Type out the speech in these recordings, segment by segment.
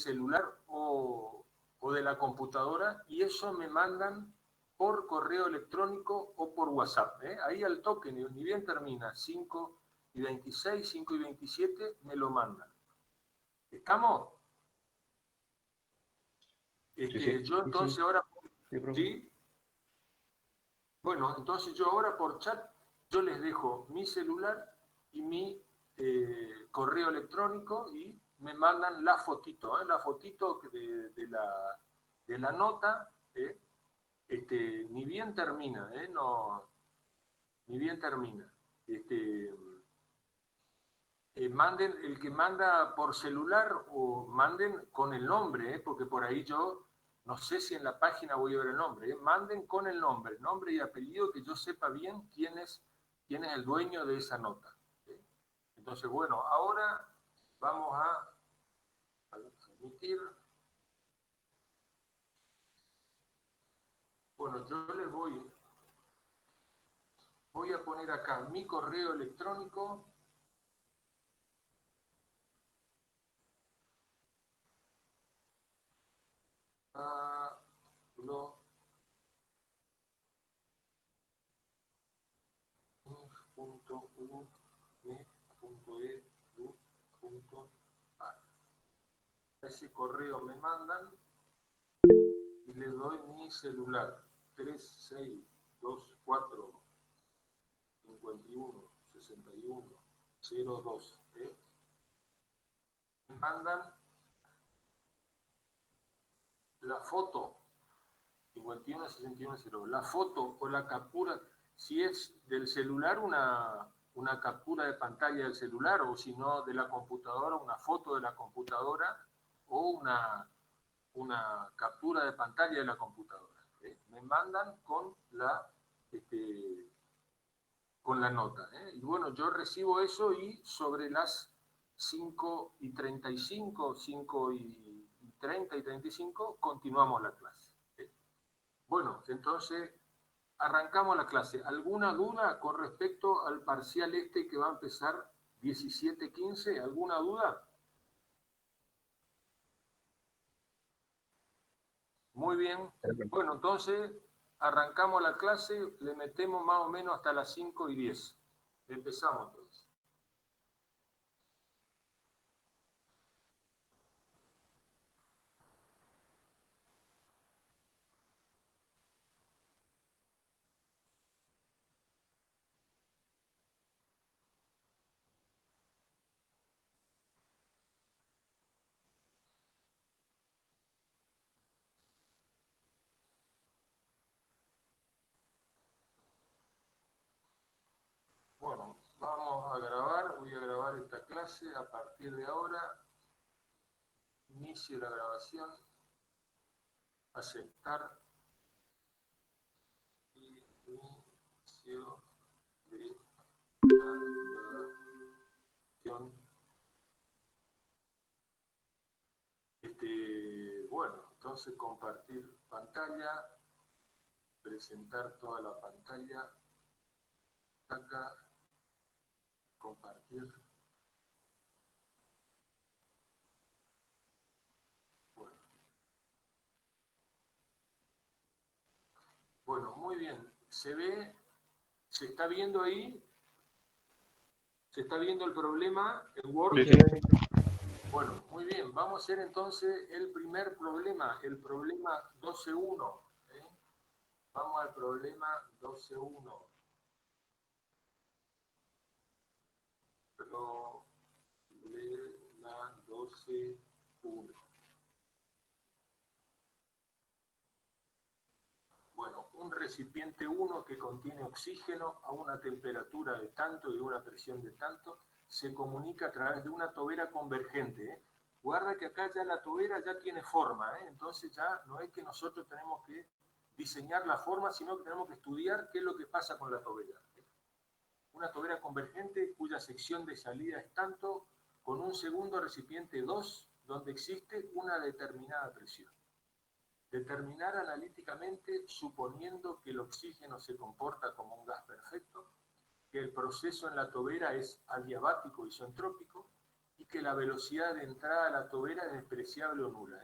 celular o de la computadora, y eso me mandan por correo electrónico o por WhatsApp. Ahí al toque, ni bien termina 5:26, 5:27, me lo mandan. ¿Estamos? Yo entonces ahora... ¿Sí? Bueno, entonces yo ahora por chat, yo les dejo mi celular y mi correo electrónico y me mandan la fotito de la nota. Ni bien termina, no, ni bien termina. Manden, el que manda por celular o manden con el nombre, porque por ahí yo no sé si en la página voy a ver el nombre. Manden con el nombre y apellido, que yo sepa bien quién es el dueño de esa nota. Entonces, bueno, ahora vamos a emitir. Bueno, yo les voy a poner acá mi correo electrónico. Ese correo me mandan y le doy mi celular 3624516102. Me mandan la foto 51610, la foto o la captura, si es del celular, una captura de pantalla del celular, o si no de la computadora, una foto de la computadora o una captura de pantalla de la computadora. Me mandan con la nota. Y bueno, yo recibo eso y sobre las 5:35, 5:30 y 35, continuamos la clase. Bueno, entonces arrancamos la clase. ¿Alguna duda con respecto al parcial que va a empezar 17:15? ¿Alguna duda? Muy bien. Bueno, entonces arrancamos la clase, le metemos más o menos hasta las 5:10. Empezamos entonces. Bueno, vamos a grabar, voy a grabar esta clase a partir de ahora. Inicio la grabación, aceptar, inicio de la grabación. Bueno, entonces compartir pantalla, presentar toda la pantalla, acá, compartir. Bueno, muy bien. ¿Se ve? ¿Se está viendo ahí? ¿Se está viendo el problema en Word? Sí. Bueno, muy bien. Vamos a hacer entonces el primer problema, el problema 12.1. Vamos al problema 12.1. Problema 12.1. Bueno, un recipiente 1 que contiene oxígeno a una temperatura de tanto y una presión de tanto se comunica a través de una tobera convergente. Guarda que acá ya la tobera ya tiene forma, entonces ya no es que nosotros tenemos que diseñar la forma, sino que tenemos que estudiar qué es lo que pasa con la tobera. Una tobera convergente cuya sección de salida es tanto, con un segundo recipiente 2, donde existe una determinada presión. Determinar analíticamente, suponiendo que el oxígeno se comporta como un gas perfecto, que el proceso en la tobera es adiabático isentrópico y que la velocidad de entrada a la tobera es despreciable o nula.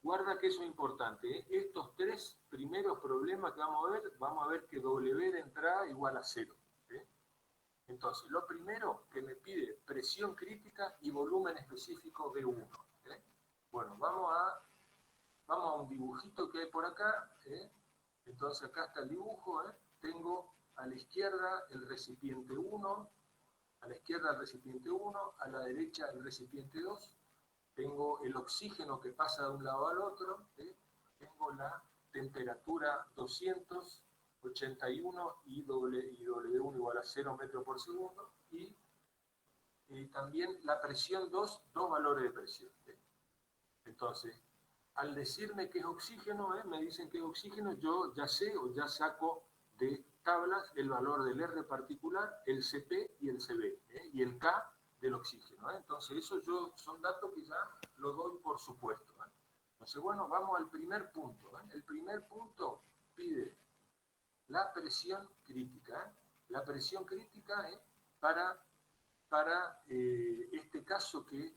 Guarda que eso es importante. Estos tres primeros problemas que vamos a ver que W de entrada igual a 0. Entonces, lo primero que me pide presión crítica y volumen específico V1. Bueno, vamos a un dibujito que hay por acá. Entonces, acá está el dibujo. Tengo a la izquierda el recipiente 1, a la izquierda el recipiente 1, a la derecha el recipiente 2. Tengo el oxígeno que pasa de un lado al otro. Tengo la temperatura 281 y W1 igual a 0 metros por segundo. Y también la presión 2 valores de presión. Entonces, al decirme que es oxígeno, me dicen que es oxígeno, yo ya sé o ya saco de tablas el valor del R particular, el CP y el CB, y el K del oxígeno. Entonces, eso son datos que ya lo doy por supuesto. Entonces, bueno, vamos al primer punto. El primer punto pide la presión crítica. La presión crítica para este caso que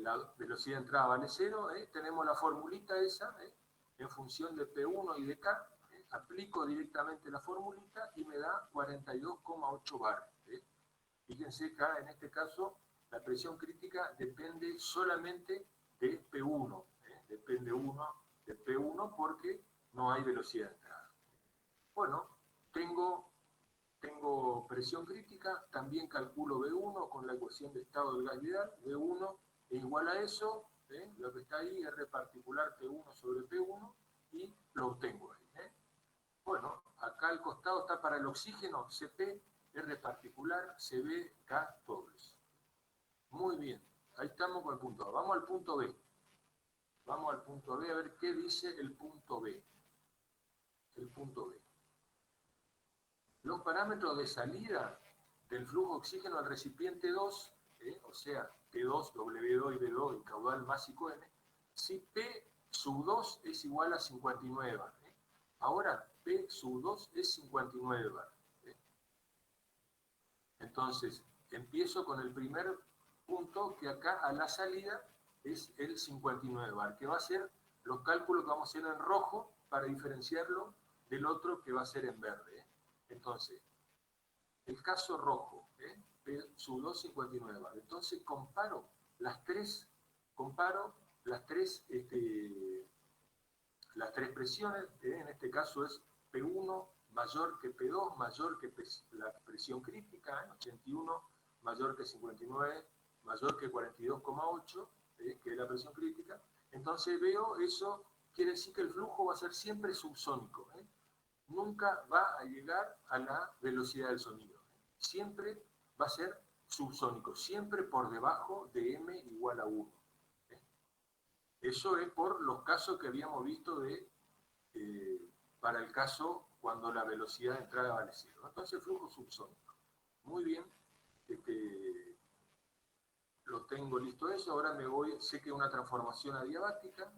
la velocidad de entrada vale 0, tenemos la formulita esa, en función de P1 y de K, aplico directamente la formulita y me da 42,8 bar. Fíjense que en este caso la presión crítica depende solamente de P1, depende de P1 porque no hay velocidad de entrada. Bueno, tengo presión crítica, también calculo V1 con la ecuación de estado del gas ideal. V1 es igual a eso, lo que está ahí, R particular P1 sobre P1, y lo obtengo ahí. Bueno, acá al costado está para el oxígeno, CP, R particular, CB, K, todo eso. Muy bien, ahí estamos con el punto A. Vamos al punto B. Vamos al punto B a ver qué dice el punto B. El punto B. Los parámetros de salida del flujo de oxígeno al recipiente 2, o sea, P2, W2 y B2 y caudal básico N, si P sub 2 es igual a 59 bar. Ahora, P sub 2 es 59 bar. Entonces, empiezo con el primer punto, que acá a la salida es el 59 bar, que va a ser los cálculos que vamos a hacer en rojo para diferenciarlo del otro que va a ser en verde. Entonces, el caso rojo, P sub 2, 59 bar. Entonces, comparo las tres presiones, en este caso es P1 mayor que P2, mayor que la presión crítica, 81, mayor que 59, mayor que 42,8, que es la presión crítica. Entonces veo eso, quiere decir que el flujo va a ser siempre subsónico. Nunca va a llegar a la velocidad del sonido. Siempre va a ser subsónico, siempre por debajo de m igual a 1. Eso es por los casos que habíamos visto para el caso cuando la velocidad de entrada vale 0. Entonces, flujo subsónico. Muy bien. Lo tengo listo eso. Ahora me voy, sé que es una transformación adiabática.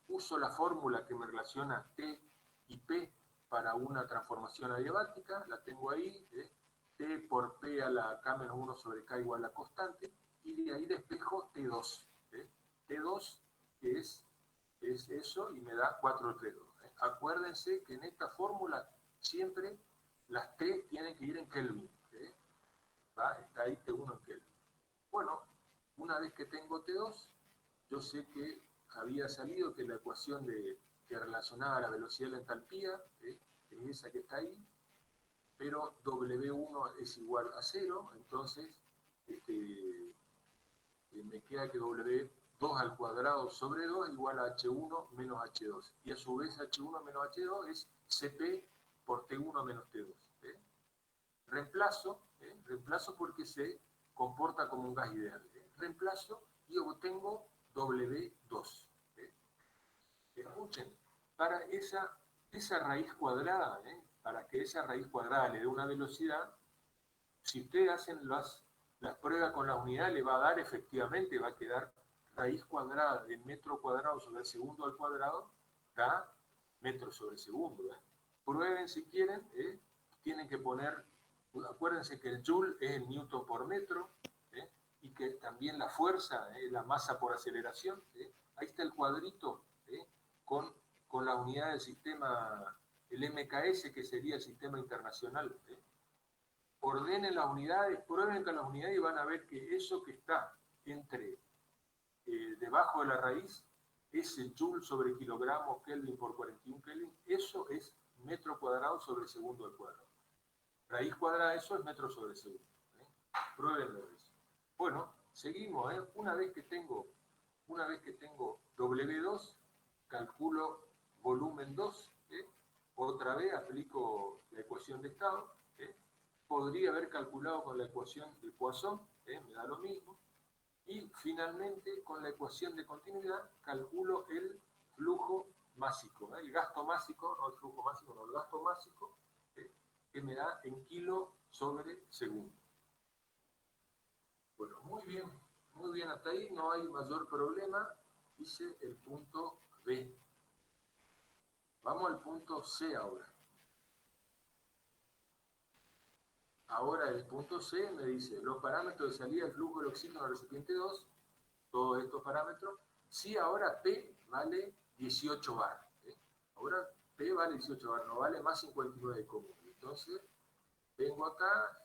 Uso la fórmula que me relaciona T y P para una transformación adiabática. La tengo ahí. T por P a la K menos 1 sobre K igual a constante. Y de ahí despejo T2. T2 que es eso y me da 432. Acuérdense que en esta fórmula siempre las T tienen que ir en Kelvin. Está ahí T1 en Kelvin. Bueno, una vez que tengo T2, yo sé que había salido que la ecuación que relacionaba la velocidad de la entalpía es esa que está ahí, pero W1 es igual a 0, entonces me queda que W2 al cuadrado sobre 2 igual a H1 menos H2. Y a su vez H1 menos H2 es CP por T1 menos T2. Reemplazo porque se comporta como un gas ideal. Reemplazo y obtengo W2. Escuchen, para esa raíz cuadrada, para que esa raíz cuadrada le dé una velocidad, si ustedes hacen las pruebas con la unidad, le va a dar efectivamente, va a quedar raíz cuadrada de metro cuadrado sobre segundo al cuadrado, da metro sobre segundo. Prueben si quieren, tienen que poner Acuérdense que el joule es el newton por metro, y que también la fuerza es la masa por aceleración. Ahí está el cuadrito con, con la unidad del sistema, el MKS, que sería el sistema internacional. Ordenen las unidades, prueben con las unidades y van a ver que eso que está entre debajo de la raíz, ese joule sobre kilogramo Kelvin por 41 Kelvin, eso es metro cuadrado sobre segundo al cuadrado. Raíz cuadrada, eso es metro sobre segundo. Pruébenlo eso. Bueno, seguimos. Una vez que tengo W2, calculo volumen 2. Otra vez aplico la ecuación de estado. Podría haber calculado con la ecuación de Poisson, me da lo mismo. Y finalmente, con la ecuación de continuidad, calculo el flujo másico, el gasto másico, no el flujo másico, no el gasto másico, que me da en kilo sobre segundo. Bueno, muy bien hasta ahí, no hay mayor problema. Hice el punto B. Vamos al punto C ahora. Ahora el punto C me dice los parámetros de salida del flujo del oxígeno al recipiente 2, todos estos parámetros. Si ahora P vale 18 bar. Ahora P vale 18 bar, no vale más 59 común. Entonces, vengo acá,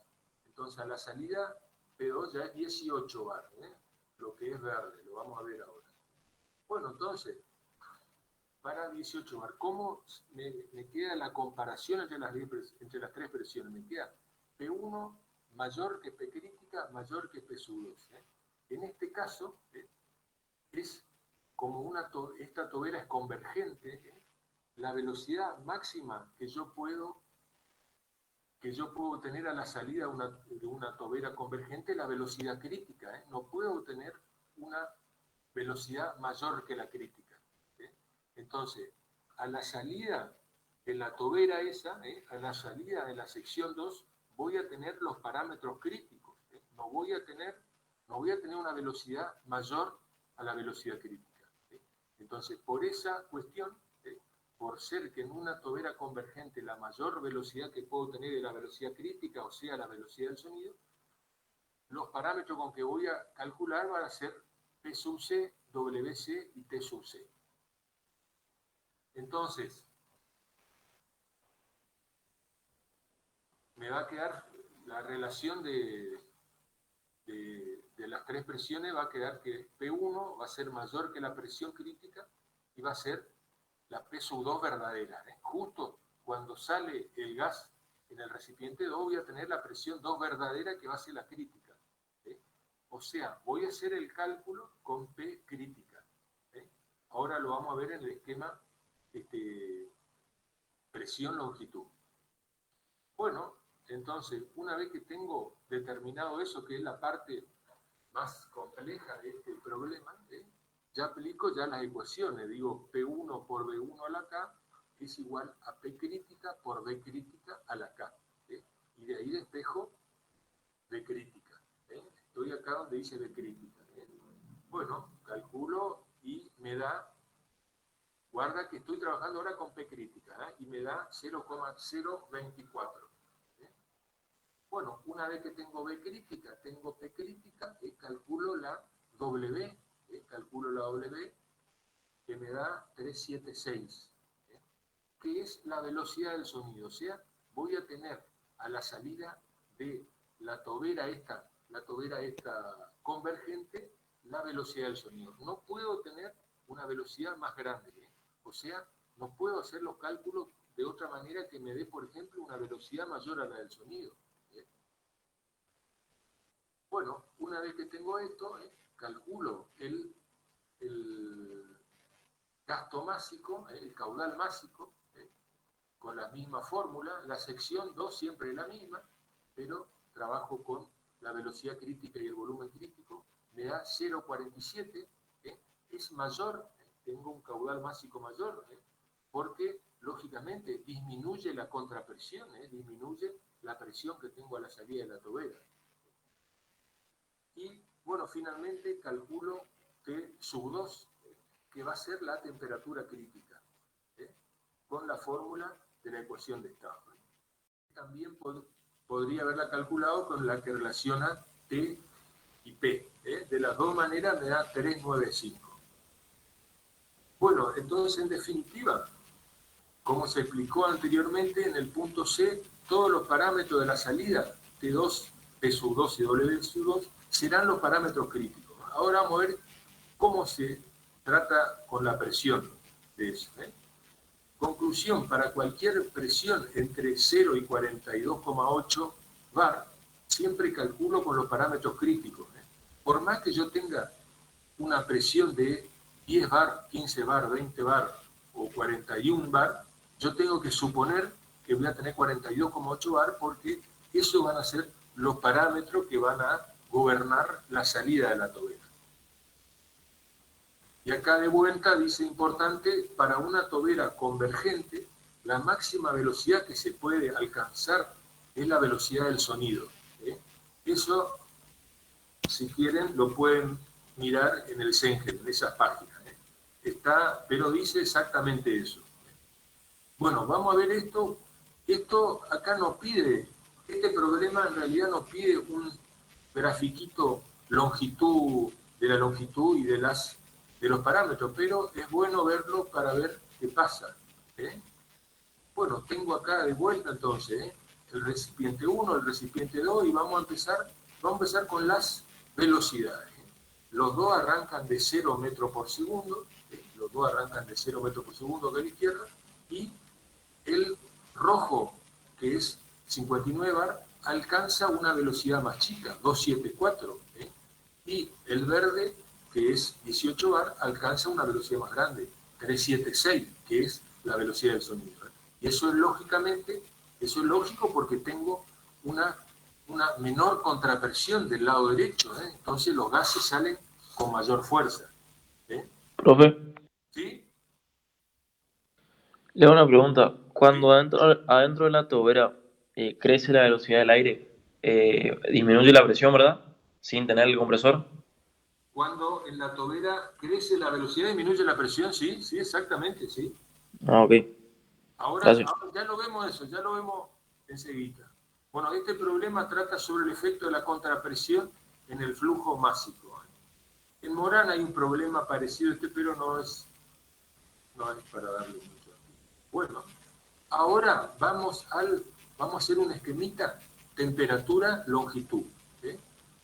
entonces a la salida P2 ya es 18 bar, lo que es verde, lo vamos a ver ahora. Bueno, entonces, para 18 bar, ¿cómo me queda la comparación entre las tres presiones? Me queda P1 mayor que P crítica, mayor que P sub 2. En este caso, es como esta tobera es convergente, la velocidad máxima que yo puedo tener a la salida de una tobera convergente es la velocidad crítica. No puedo tener una velocidad mayor que la crítica. Entonces, a la salida de la tobera esa, a la salida de la sección 2, voy a tener los parámetros críticos. No voy a tener una velocidad mayor a la velocidad crítica. Entonces, por esa cuestión, por ser que en una tobera convergente la mayor velocidad que puedo tener es la velocidad crítica, o sea, la velocidad del sonido, los parámetros con que voy a calcular van a ser P sub C, WC y T sub C. Entonces, me va a quedar la relación de las tres presiones, va a quedar que P1 va a ser mayor que la presión crítica y va a ser la P sub 2 verdadera. Justo cuando sale el gas en el recipiente 2 voy a tener la presión 2 verdadera que va a ser la crítica. O sea, voy a hacer el cálculo con P crítica. Ahora lo vamos a ver en el esquema presión-longitud. Bueno, entonces, una vez que tengo determinado eso, que es la parte más compleja de este problema, ya aplico ya las ecuaciones. Digo, P1 por B1 a la K es igual a P crítica por B crítica a la K. Y de ahí despejo B crítica. Estoy acá donde dice B crítica. Bueno, calculo y me da, guarda que estoy trabajando ahora con P crítica, y me da 0,024. Bueno, una vez que tengo B crítica, tengo P crítica, calculo la W, que me da 376, que es la velocidad del sonido. O sea, voy a tener a la salida de la tobera esta convergente, la velocidad del sonido. No puedo tener una velocidad más grande. O sea, no puedo hacer los cálculos de otra manera que me dé, por ejemplo, una velocidad mayor a la del sonido. Bueno, una vez que tengo esto, calculo el gasto másico, el caudal másico, con la misma fórmula. La sección 2 siempre es la misma, pero trabajo con la velocidad crítica y el volumen crítico. Me da 0,47, es mayor, tengo un caudal másico mayor, porque lógicamente disminuye la contrapresión, disminuye la presión que tengo a la salida de la tobera. Y bueno, finalmente calculo T sub 2, que va a ser la temperatura crítica, con la fórmula de la ecuación de estado. También podría haberla calculado con la que relaciona T y P. De las dos maneras me da 395. Bueno, entonces en definitiva, como se explicó anteriormente en el punto C, todos los parámetros de la salida, T2, P sub 2 y W sub 2, serán los parámetros críticos. Ahora vamos a ver cómo se trata con la presión de eso. Conclusión, para cualquier presión entre 0 y 42,8 bar, siempre calculo con los parámetros críticos. Por más que yo tenga una presión de 10 bar, 15 bar, 20 bar o 41 bar, yo tengo que suponer que voy a tener 42,8 bar porque esos van a ser los parámetros que van a gobernar la salida de la tobera. Y acá de vuelta dice importante, para una tobera convergente, la máxima velocidad que se puede alcanzar es la velocidad del sonido. Eso, si quieren, lo pueden mirar en el Sengen, en esas páginas. Está, pero dice exactamente eso. Bueno, vamos a ver esto. Esto acá nos pide, este problema en realidad nos pide un grafiquito longitud, de la longitud y de los parámetros, pero es bueno verlo para ver qué pasa. Bueno, tengo acá de vuelta entonces el recipiente 1, el recipiente 2 y vamos a empezar con las velocidades. Los dos arrancan de 0 metros por segundo, los dos arrancan de 0 metros por segundo de la izquierda, y el rojo, que es 59 bar, alcanza una velocidad más chica, 274, y el verde, que es 18 bar, alcanza una velocidad más grande, 376, que es la velocidad del sonido. Y eso es lógico porque tengo una menor contrapresión del lado derecho, entonces los gases salen con mayor fuerza. Profe, ¿Sí? le hago una pregunta. Cuando ¿Sí? adentro de la tobera crece la velocidad del aire, disminuye la presión, ¿verdad? Sin tener el compresor. Cuando en la tobera crece la velocidad, disminuye la presión, sí, sí, exactamente, sí. Ah, ok. Ahora Gracias. ya lo vemos eso, ya lo vemos enseguida. Bueno, este problema trata sobre el efecto de la contrapresión en el flujo másico. En Morán hay un problema parecido a este, pero no es para darle mucho. Bueno, ahora vamos a hacer un esquemita temperatura, longitud.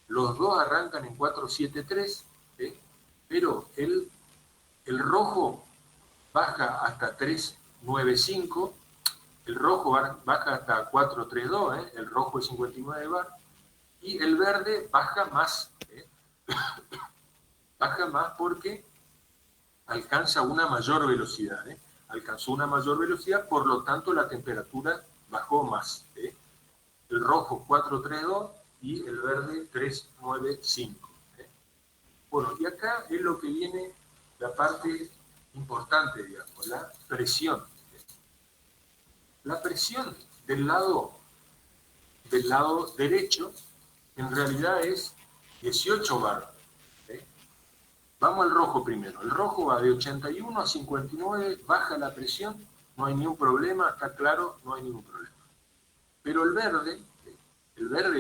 Los dos arrancan en 473, pero el rojo baja hasta 395, el rojo baja hasta 432, el rojo es 59 bar, y el verde baja más, baja más porque alcanza una mayor velocidad, alcanzó una mayor velocidad, por lo tanto la temperatura bajó más. El rojo 432 y el verde 395. Bueno, y acá es lo que viene la parte importante, digamos, la presión. La presión del lado derecho en realidad es 18 bar. Vamos al rojo primero. El rojo va de 81 a 59, baja la presión, no hay ningún problema, está claro, no hay ningún problema. Pero el verde,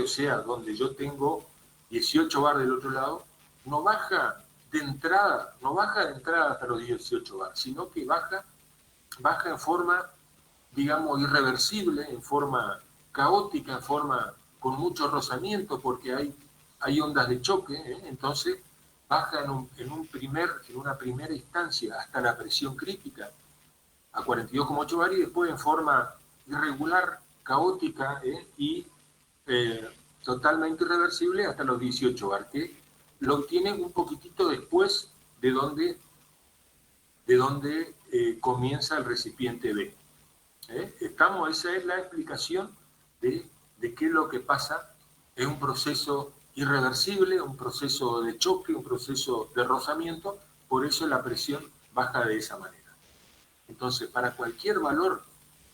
o sea, donde yo tengo 18 bar del otro lado, no baja de entrada hasta los 18 bar, sino que baja en forma, digamos, irreversible, en forma caótica, en forma con mucho rozamiento, porque hay ondas de choque, entonces baja en una primera instancia hasta la presión crítica a 42,8 bar y después en forma irregular, caótica y totalmente irreversible hasta los 18 bar, que lo obtiene un poquitito después de donde comienza el recipiente B. Esa es la explicación de qué es lo que pasa. Es un proceso irreversible, un proceso de choque, un proceso de rozamiento, por eso la presión baja de esa manera. Entonces, para cualquier valor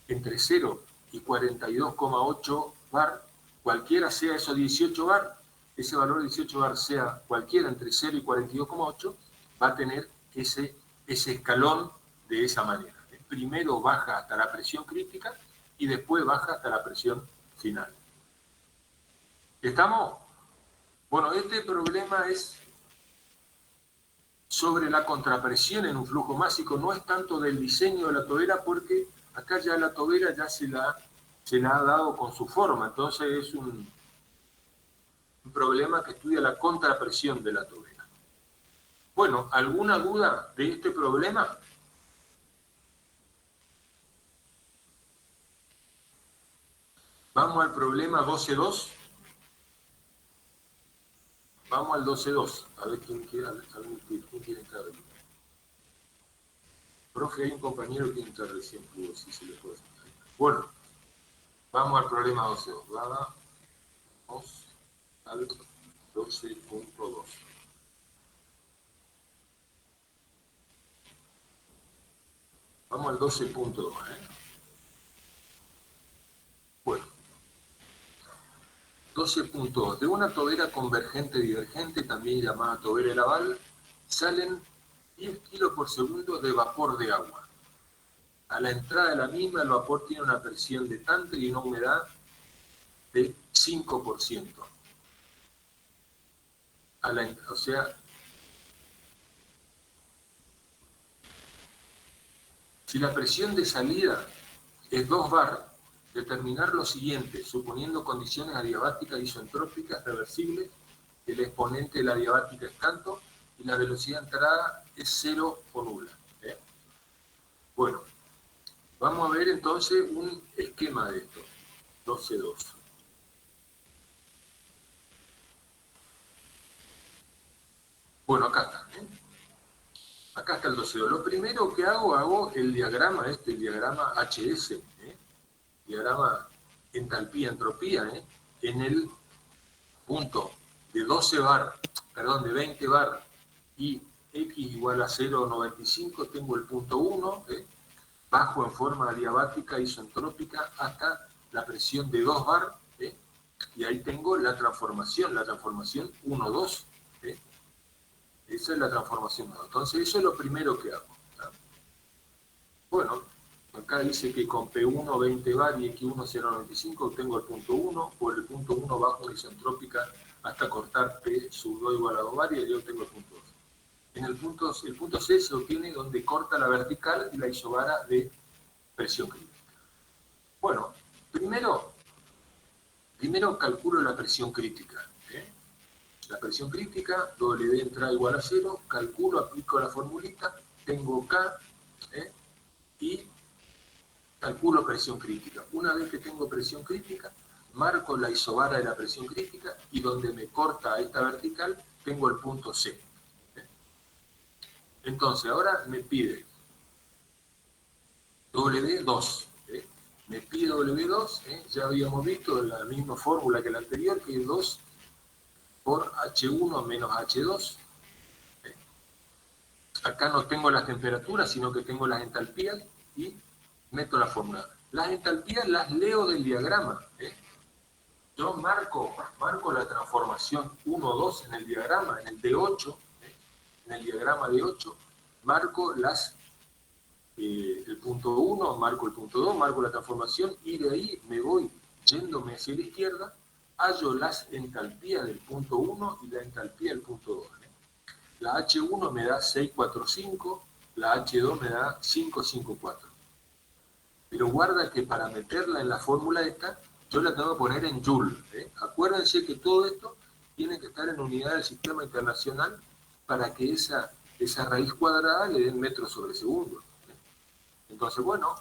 entre 0 y 42,8 bar, cualquiera sea esos 18 bar, ese valor de 18 bar sea cualquiera entre 0 y 42,8, va a tener ese escalón de esa manera. Primero baja hasta la presión crítica y después baja hasta la presión final. ¿Estamos? Bueno, este problema es sobre la contrapresión en un flujo másico, no es tanto del diseño de la tobera, porque acá ya la tobera ya se la ha dado con su forma, entonces es un problema que estudia la contrapresión de la tobera. Bueno, ¿alguna duda de este problema? Vamos al problema 12.2. Vamos al 12.2. A ver quién quiere entrar. Profe, hay un compañero que entra recién, si se le puede explicar. Bueno, vamos al problema 12.2. Vamos al 12.2. Vamos al 12.2. Bueno, 12.2. De una tobera convergente divergente, también llamada tobera Laval, salen 10 kilos por segundo de vapor de agua. A la entrada de la misma, el vapor tiene una presión de tanto y una humedad de 5%. O sea, si la presión de salida es 2 bar, determinar lo siguiente, suponiendo condiciones adiabáticas isentrópicas reversibles, el exponente de la adiabática es tanto y la velocidad de entrada es 0 o nula. Bueno, vamos a ver entonces un esquema de esto, 12.2. Bueno, acá está. Acá está el 12.2. Lo primero que hago el diagrama el diagrama HS, diagrama entalpía-entropía, en el punto de 12 bar, perdón, de 20 bar y x igual a 0,95, tengo el punto 1, bajo en forma adiabática isentrópica hasta la presión de 2 bar, y ahí tengo la transformación 1,2. Esa es la transformación 1. Entonces, eso es lo primero que hago. ¿Tá? Bueno, acá dice que con P1 20 bar y X1 0,95 tengo el punto 1, por el punto 1 bajo la isentrópica hasta cortar P sub 2 igual a 2 bar y yo tengo el punto 2. En el punto C se obtiene donde corta la vertical y la isobara de presión crítica. Bueno, primero calculo la presión crítica. La presión crítica, W entrada igual a 0, calculo, aplico la formulita, tengo K, y calculo presión crítica. Una vez que tengo presión crítica, marco la isobara de la presión crítica y donde me corta esta vertical, tengo el punto C. Entonces, ahora me pide W2. Me pide W2, ya habíamos visto la misma fórmula que la anterior, que es 2 por H1 menos H2. Acá no tengo las temperaturas, sino que tengo las entalpías y meto la fórmula. Las entalpías las leo del diagrama. Yo marco la transformación 1, 2 en el diagrama, en el D8, en el diagrama D8, marco el punto 1, marco el punto 2, marco la transformación y de ahí me voy yéndome hacia la izquierda, hallo las entalpías del punto 1 y la entalpía del punto 2. La H1 me da 645, la H2 me da 554. Pero guarda que para meterla en la fórmula esta, yo la tengo que poner en Joule. Acuérdense que todo esto tiene que estar en unidad del sistema internacional para que esa raíz cuadrada le den metros sobre segundo. Entonces, bueno,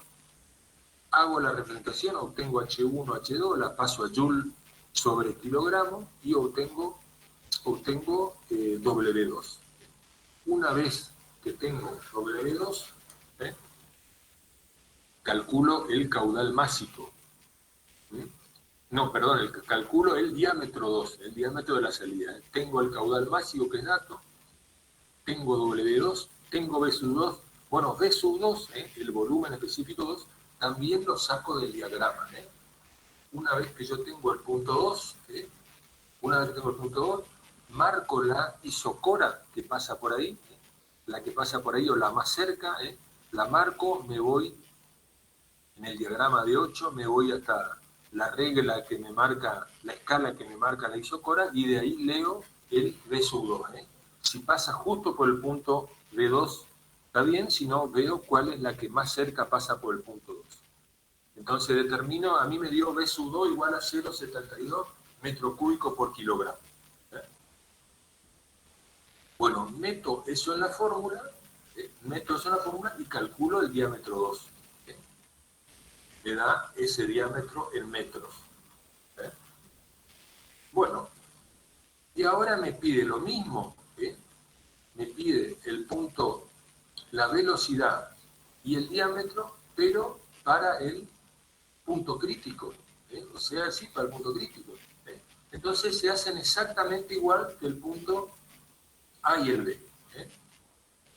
hago la representación, obtengo H1, H2, la paso a Joule sobre kilogramo y obtengo W2. Una vez que tengo W2, calculo el caudal másico. No, perdón, calculo el diámetro 2, el diámetro de la salida. Tengo el caudal másico, que es dato, tengo W2, tengo B sub 2. Bueno, B sub 2, el volumen específico 2, también lo saco del diagrama. Una vez que yo tengo el punto 2, marco la isocora que pasa por ahí, la que pasa por ahí o la más cerca, la marco, me voy en el diagrama de 8, me voy hasta la regla que me marca, la escala que me marca la isocora, y de ahí leo el B sub 2. Si pasa justo por el punto B2, está bien, si no, veo cuál es la que más cerca pasa por el punto 2. Entonces determino, a mí me dio B sub 2 igual a 0,72 metro cúbico por kilogramo. Bueno, meto eso en la fórmula, y calculo el diámetro 2. Me da ese diámetro en metros. Bueno, y ahora me pide lo mismo, me pide el punto, la velocidad y el diámetro, pero para el punto crítico, o sea, sí, para el punto crítico. Entonces se hacen exactamente igual que el punto A y el B.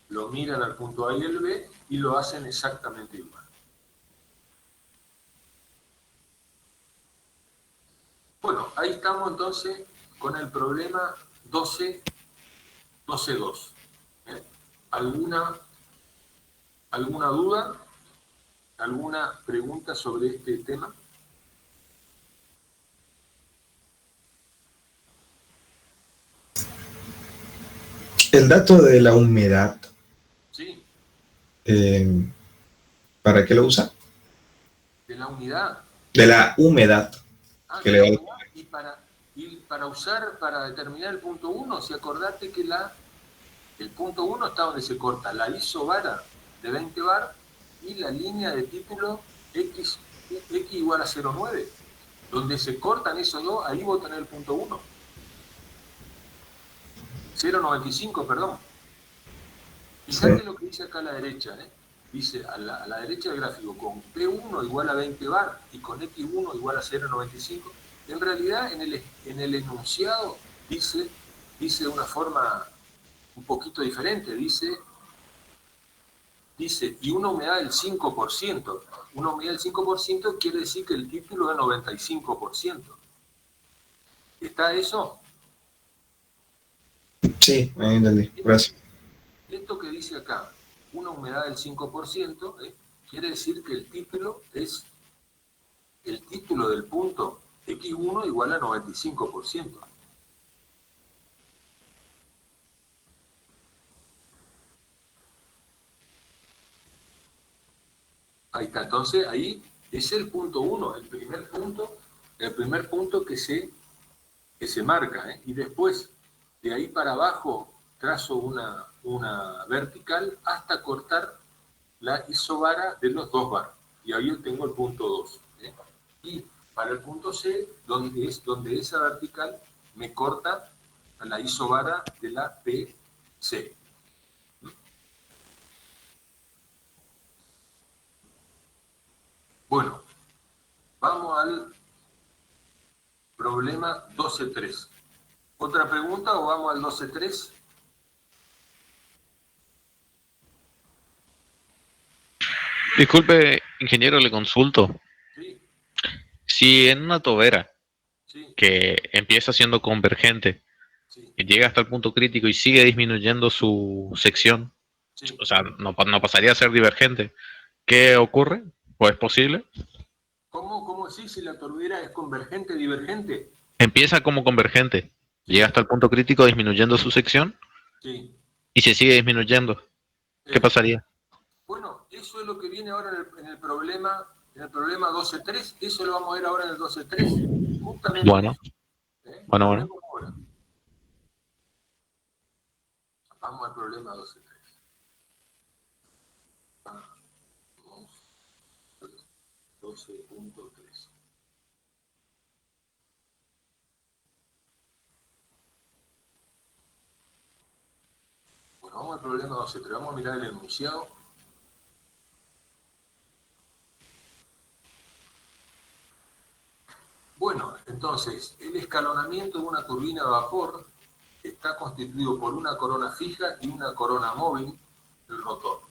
Lo miran al punto A y el B y lo hacen exactamente igual. Bueno, ahí estamos entonces con el problema 12.2. ¿Alguna duda? ¿Alguna pregunta sobre este tema? El dato de la humedad, Sí. ¿Para qué lo usa? De la unidad. De la humedad. Ah, Que de le la da. unidad. Y para usar, para determinar el punto 1, si acordate que el punto 1 está donde se corta la isobara de 20 bar y la línea de título X igual a 0,9. Donde se cortan esos dos, ahí voy a tener el punto 1. 0,95, perdón. Fíjate Sí. lo que dice acá a la derecha, Dice a la derecha del gráfico, con P1 igual a 20 bar y con X1 igual a 0,95. En realidad, en el enunciado dice de una forma un poquito diferente. Dice, y una humedad del 5%. Una humedad del 5% quiere decir que el título es 95%. ¿Está eso? Sí, ahí entendí. Gracias. Esto que dice acá, una humedad del 5%, quiere decir que el título del punto X1 igual a 95%. Ahí está, entonces ahí es el punto 1, el primer punto que se marca, y después de ahí para abajo trazo una vertical hasta cortar la isobara de los 2 bar, y ahí yo tengo el punto 2. Y para el punto C, donde esa vertical me corta la isobara de la PC. Bueno, vamos al problema 12.3. ¿Otra pregunta o vamos al 12.3? Disculpe, ingeniero, le consulto. Sí, Si en una tobera sí, que empieza siendo convergente sí, y llega hasta el punto crítico y sigue disminuyendo su sección, sí. o sea, no pasaría a ser divergente, ¿qué ocurre? ¿Pues es posible? ¿Cómo decís si la tobera es convergente, divergente? Empieza como convergente, llega Sí, hasta el punto crítico disminuyendo su sección sí. y se sigue disminuyendo. ¿Qué Eh, pasaría? bueno, eso es lo que viene ahora en el problema 12.3. Eso lo vamos a ver ahora en el 12.3. Justamente Bueno, eso. Lo bueno. vemos ahora. Vamos al problema 12.3. Vamos. 12.3. Bueno, vamos al problema 12.3. Vamos a mirar el enunciado. Bueno, entonces, el escalonamiento de una turbina de vapor está constituido por una corona fija y una corona móvil del rotor.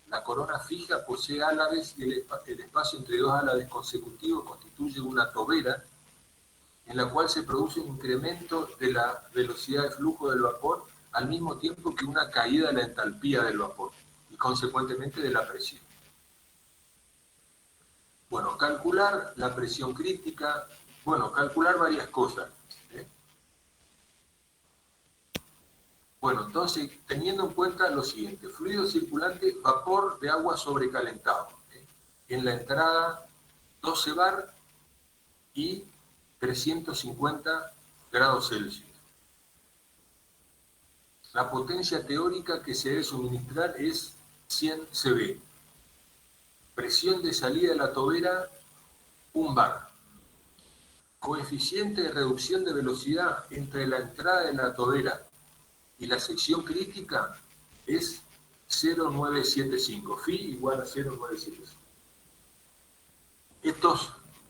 La corona fija posee álabes y el espacio entre dos álabes consecutivos constituye una tobera en la cual se produce un incremento de la velocidad de flujo del vapor al mismo tiempo que una caída de la entalpía del vapor y consecuentemente de la presión. Bueno, calcular la presión crítica, bueno, calcular varias cosas. Bueno, entonces, teniendo en cuenta lo siguiente, fluido circulante, vapor de agua sobrecalentado. En la entrada, 12 bar y 350 grados Celsius. La potencia teórica que se debe suministrar es 100 CV. Presión de salida de la tobera, 1 bar. Coeficiente de reducción de velocidad entre la entrada de la tobera y la sección crítica es 0,975. Phi igual a 0,975.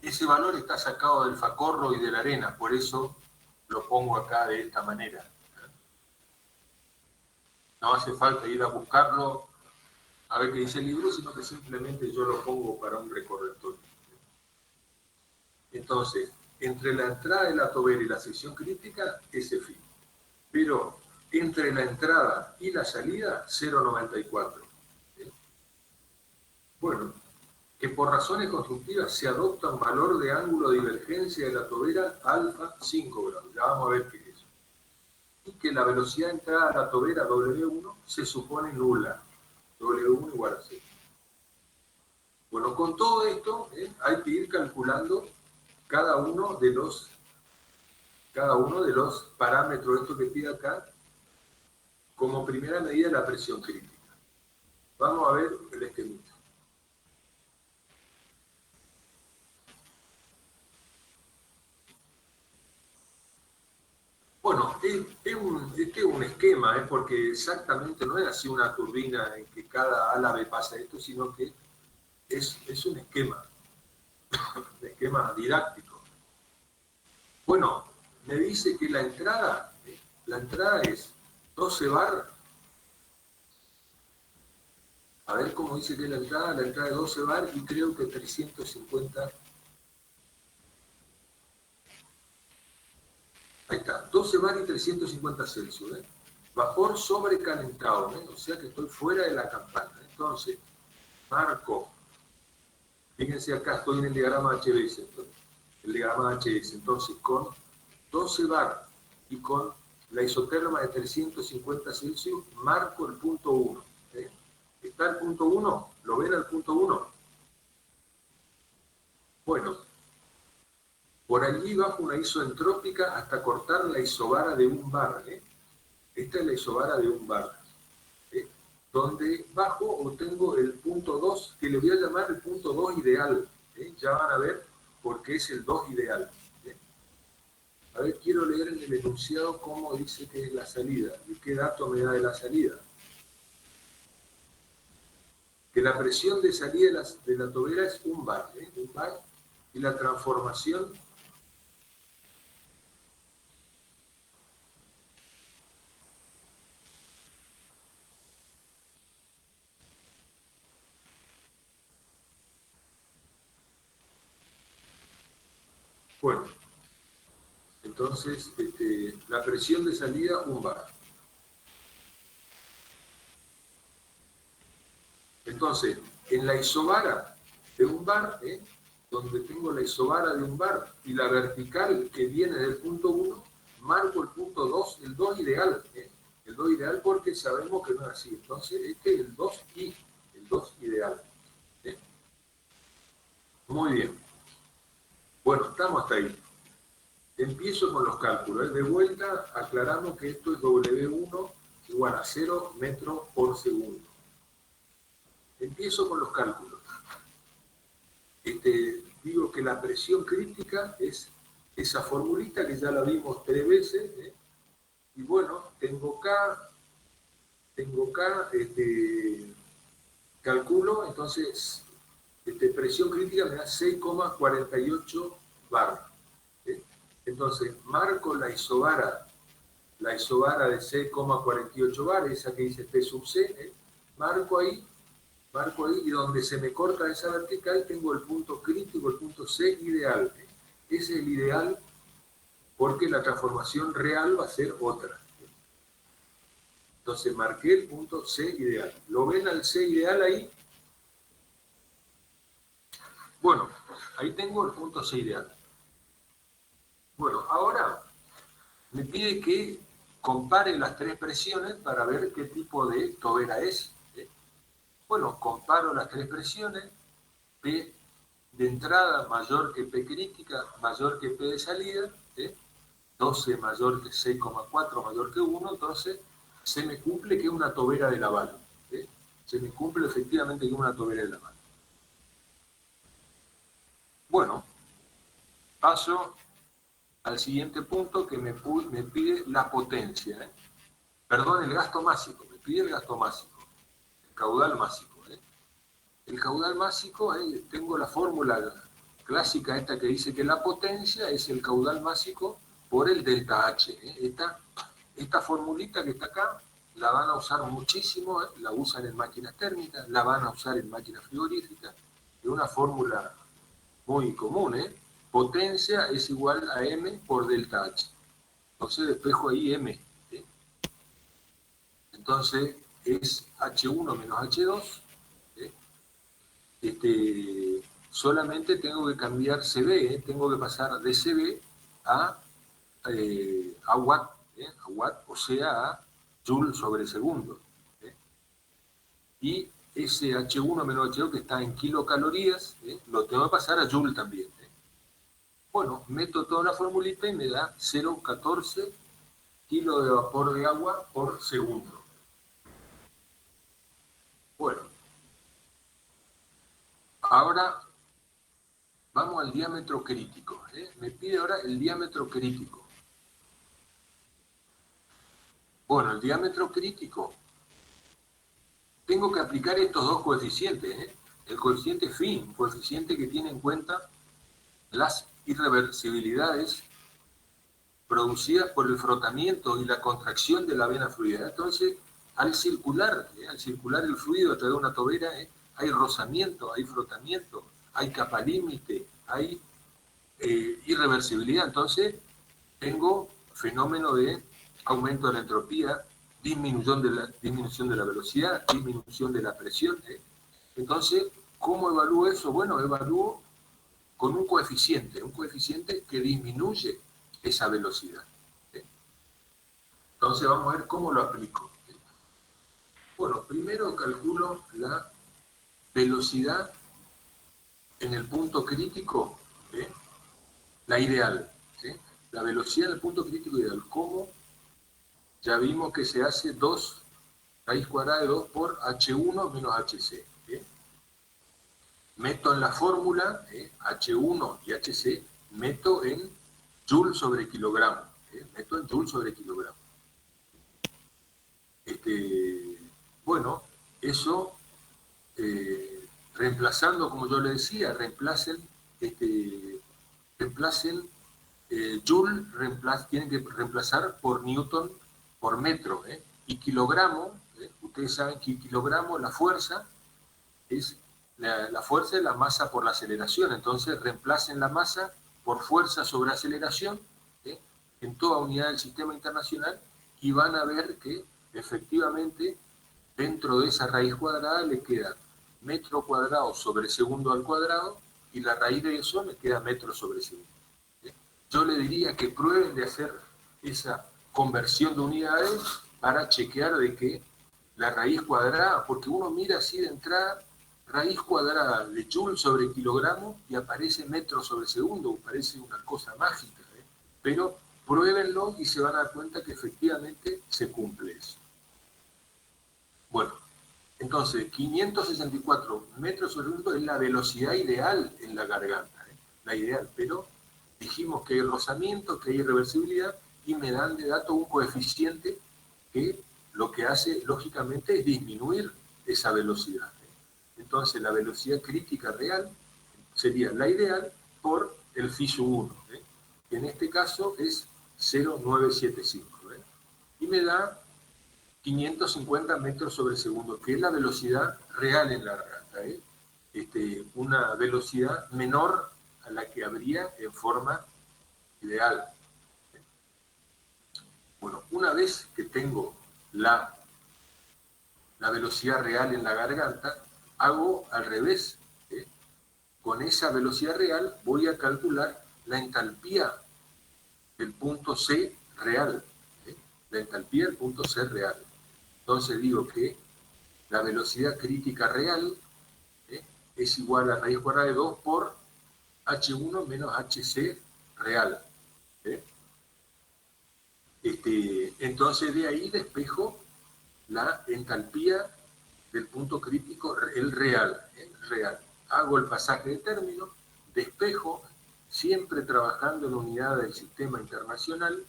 Ese valor está sacado del facorro y de la arena, por eso lo pongo acá de esta manera. No hace falta ir a buscarlo a ver qué dice el libro, sino que simplemente yo lo pongo para un recordatorio. Entonces, entre la entrada de la tobera y la sección crítica, ese phi. Pero entre la entrada y la salida, 0,94. Bueno, que por razones constructivas se adopta un valor de ángulo de divergencia de la tobera alfa 5 grados. Ya vamos a ver qué es eso. Y que la velocidad de entrada a la tobera W1 se supone nula. W1 igual a 0. Bueno, con todo esto hay que ir calculando cada uno de los parámetros, esto que pide acá, como primera medida de la presión crítica. Vamos a ver el esquemita. Bueno, este es un esquema, porque exactamente no es así una turbina en que cada ala B pasa esto, sino que es un esquema didáctico. Bueno, me dice que la entrada es 12 bar. A ver cómo dice que es la entrada es 12 bar y creo que 350. Ahí está, 12 bar y 350 Celsius. Vapor sobrecalentado, o sea que estoy fuera de la campana. Entonces, marco. Fíjense acá, estoy en el diagrama HBS. El diagrama HBS. Entonces, con 12 bar y con la isoterma de 350 Celsius, marco el punto 1. ¿Está el punto 1? ¿Lo ven al punto 1? Bueno, por allí bajo una isoentrópica hasta cortar la isobara de 1 bar. Esta es la isobara de 1 bar. Donde bajo obtengo el punto 2, que le voy a llamar el punto 2 ideal. Ya van a ver por qué es el 2 ideal. A ver, quiero leer en el enunciado cómo dice que es la salida. ¿Y qué dato me da de la salida? Que la presión de salida de la tobera es 1 bar. 1 bar. Y la transformación bueno, entonces la presión de salida 1 bar. Entonces, en la isobara de 1 bar, donde tengo la isobara de 1 bar y la vertical que viene del punto 1, marco el punto 2, el 2 ideal. El 2 ideal porque sabemos que no es así. Entonces, este es el 2i, el 2 ideal. Muy bien. Bueno, estamos hasta ahí. Empiezo con los cálculos. De vuelta, aclaramos que esto es W1 igual a 0 metros por segundo. Empiezo con los cálculos. Digo que la presión crítica es esa formulita que ya la vimos 3 veces. Y bueno, tengo K, calculo, entonces presión crítica me da 6,48 bar. Entonces, marco la isobara de 6,48 bar, esa que dice P sub C, marco ahí, y donde se me corta esa vertical tengo el punto crítico, el punto C ideal. Ese es el ideal porque la transformación real va a ser otra. Entonces marqué el punto C ideal. ¿Lo ven al C ideal ahí? Bueno, Ahí tengo el punto C ideal. Bueno, ahora me pide que compare las tres presiones para ver qué tipo de tobera es. Bueno, comparo las tres presiones, P de entrada mayor que P crítica, mayor que P de salida, 12 mayor que 6,4 mayor que 1, entonces se me cumple que es una tobera de Laval. Se me cumple efectivamente que es una tobera de Laval. Bueno, paso al siguiente punto que me pide la potencia. Perdón, el gasto másico, me pide el gasto másico, el caudal másico. El caudal másico, tengo la fórmula clásica esta que dice que la potencia es el caudal másico por el delta H. Esta formulita que está acá la van a usar muchísimo, la usan en máquinas térmicas, la van a usar en máquinas frigoríficas, es una fórmula muy común. Potencia es igual a M por delta H. Entonces despejo ahí M. Entonces es H1 menos H2. Solamente tengo que cambiar CB, tengo que pasar de CB a watt, o sea, a joule sobre segundo. Y ese H1 menos H2 que está en kilocalorías, lo tengo que pasar a joule también. Bueno, meto toda la formulita y me da 0,14 kilos de vapor de agua por segundo. Bueno, ahora vamos al diámetro crítico. Me pide ahora el diámetro crítico. Bueno, el diámetro crítico, tengo que aplicar estos dos coeficientes. El coeficiente phi, un coeficiente que tiene en cuenta las irreversibilidades producidas por el frotamiento y la contracción de la vena fluida. Entonces, al circular el fluido a través de una tobera, hay rozamiento, hay frotamiento, hay capa límite, hay irreversibilidad. Entonces, tengo fenómeno de aumento de la entropía, disminución de la velocidad, disminución de la presión. Entonces, ¿cómo evalúo eso? Bueno, evalúo con un coeficiente que disminuye esa velocidad. Entonces, vamos a ver cómo lo aplico. Bueno, primero calculo la velocidad en el punto crítico, la ideal. La velocidad en el punto crítico ideal. ¿Cómo? Ya vimos que se hace 2 raíz cuadrada de 2 por H1 menos HC. Meto en la fórmula, H1 y HC, meto en joule sobre kilogramo. Meto en joule sobre kilogramo. Bueno, eso, reemplazando, como yo le decía, reemplacen joule, tienen que reemplazar por newton por metro. Y kilogramo, ustedes saben que kilogramo, la fuerza es la masa por la aceleración. Entonces reemplacen la masa por fuerza sobre aceleración en toda unidad del sistema internacional y van a ver que efectivamente dentro de esa raíz cuadrada le queda metro cuadrado sobre segundo al cuadrado y la raíz de eso me queda metro sobre segundo. Yo le diría que prueben de hacer esa conversión de unidades para chequear de que la raíz cuadrada, porque uno mira así de entrada, raíz cuadrada de joule sobre kilogramo y aparece metro sobre segundo, parece una cosa mágica, pero pruébenlo y se van a dar cuenta que efectivamente se cumple eso. Bueno, entonces 564 metros sobre segundo es la velocidad ideal en la garganta, la ideal, pero dijimos que hay rozamiento, que hay irreversibilidad y me dan de dato un coeficiente que lo que hace lógicamente es disminuir esa velocidad. Entonces la velocidad crítica real sería la ideal por el phi sub 1, que en este caso es 0,975. Y me da 550 metros sobre segundo, que es la velocidad real en la garganta. Una velocidad menor a la que habría en forma ideal. Bueno, una vez que tengo la velocidad real en la garganta, hago al revés. con esa velocidad real voy a calcular la entalpía del punto C real. La entalpía del punto C real. Entonces digo que la velocidad crítica real es igual a raíz cuadrada de 2 por H1 menos HC real. Entonces de ahí despejo la entalpía del punto crítico, el real. Hago el pasaje de término, despejo, siempre trabajando en unidad del sistema internacional,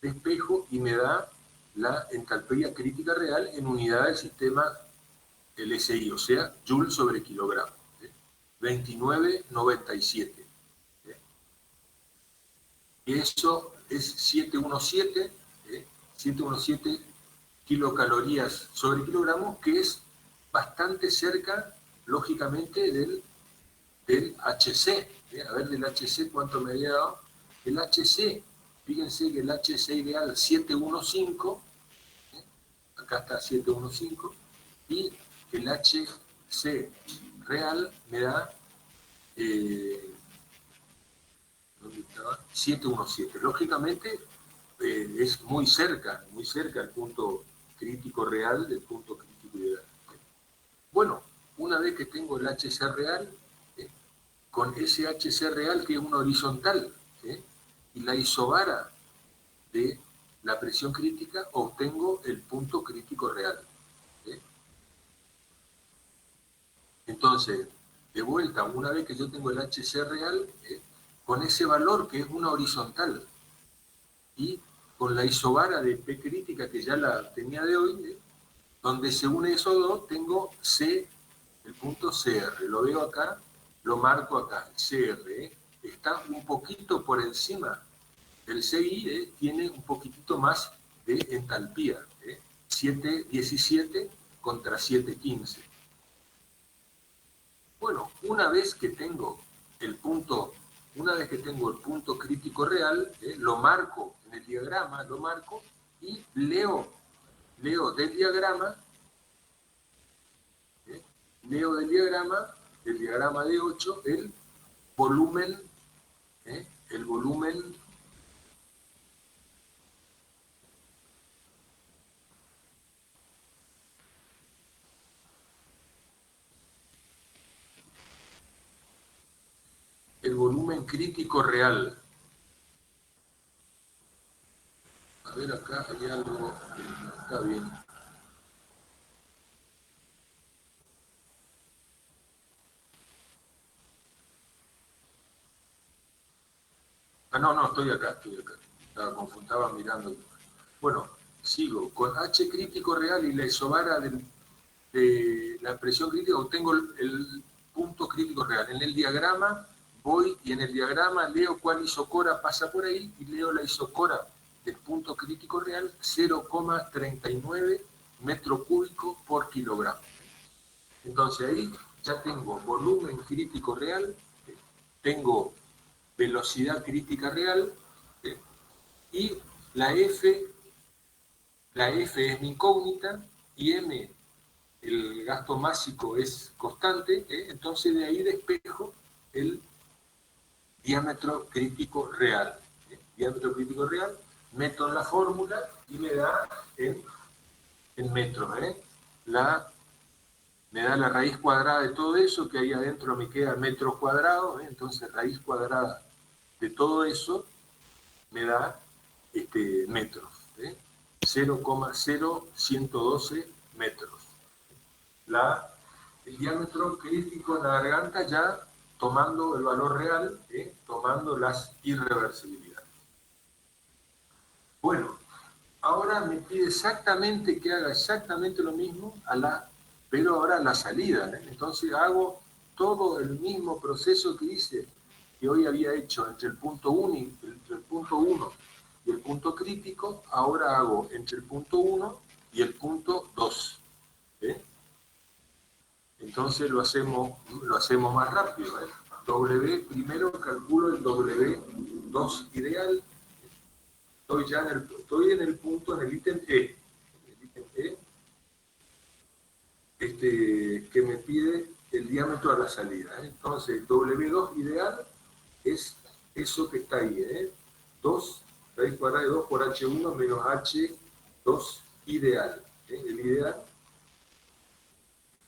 despejo y me da la entalpía crítica real en unidad del sistema LSI, o sea, Joule sobre kilogramo. 29,97. Y eso es 717 kilocalorías sobre kilogramo, que es bastante cerca, lógicamente, del HC. A ver, del HC, ¿cuánto me había dado? El HC, fíjense que el HC ideal 715, acá está 715, y el HC real me da 717. Lógicamente es muy cerca el punto crítico real del punto crítico ideal. Bueno, una vez que tengo el HC real, con ese HC real que es una horizontal, y la isobara de la presión crítica, obtengo el punto crítico real. Entonces, de vuelta, una vez que yo tengo el HC real, con ese valor que es una horizontal, y con la isobara de P crítica que ya la tenía de hoy, donde se une esos dos, tengo C, el punto CR. Lo veo acá, lo marco acá, CR. Está un poquito por encima. El CI tiene un poquitito más de entalpía. 7,17 contra 7,15. Bueno, una vez que tengo el punto crítico real, lo marco en el diagrama, y leo del diagrama, del diagrama de 8, el volumen, crítico real. A ver, acá hay algo que no está bien. No, estoy acá. Estaba mirando. Bueno, sigo. Con H crítico real y la isobara de la presión crítica obtengo el punto crítico real. En el diagrama voy y en el diagrama leo cuál isocora pasa por ahí y leo la isocora del punto crítico real, 0,39 metro cúbico por kilogramo. Entonces ahí ya tengo volumen crítico real, tengo velocidad crítica real, y la F es mi incógnita, y M, el gasto másico, es constante, entonces de ahí despejo el diámetro crítico real. Diámetro crítico real, meto en la fórmula y me da en metros. Me da la raíz cuadrada de todo eso, que ahí adentro me queda metros cuadrados, entonces raíz cuadrada de todo eso me da metros, 0,0112 metros. El diámetro crítico en la garganta ya tomando el valor real, tomando las irreversibilidades. Bueno, ahora me pide exactamente que haga exactamente lo mismo, pero ahora a la salida. Entonces hago todo el mismo proceso que hice, que hoy había hecho entre el punto 1 y el punto crítico, ahora hago entre el punto 1 y el punto 2. Entonces lo hacemos más rápido. W, primero calculo el W2 ideal. Estoy en el punto, en el ítem E. Que me pide el el diámetro a la salida. Entonces, W2 ideal es eso que está ahí, 2 raíz cuadrada de 2 por H1 menos H2 ideal. El ideal,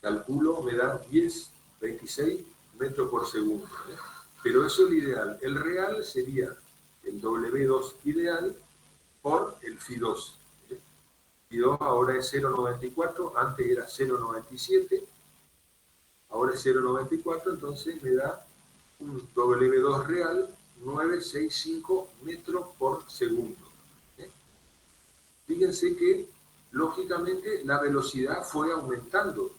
calculo, me da 26 metros por segundo. Pero eso es el ideal. El real sería el W2 ideal por el Φ2. Φ2 ahora es 0,94, antes era 0,97, ahora es 0,94, entonces me da un W2 real 965 metros por segundo. Fíjense que, lógicamente, la velocidad fue aumentando.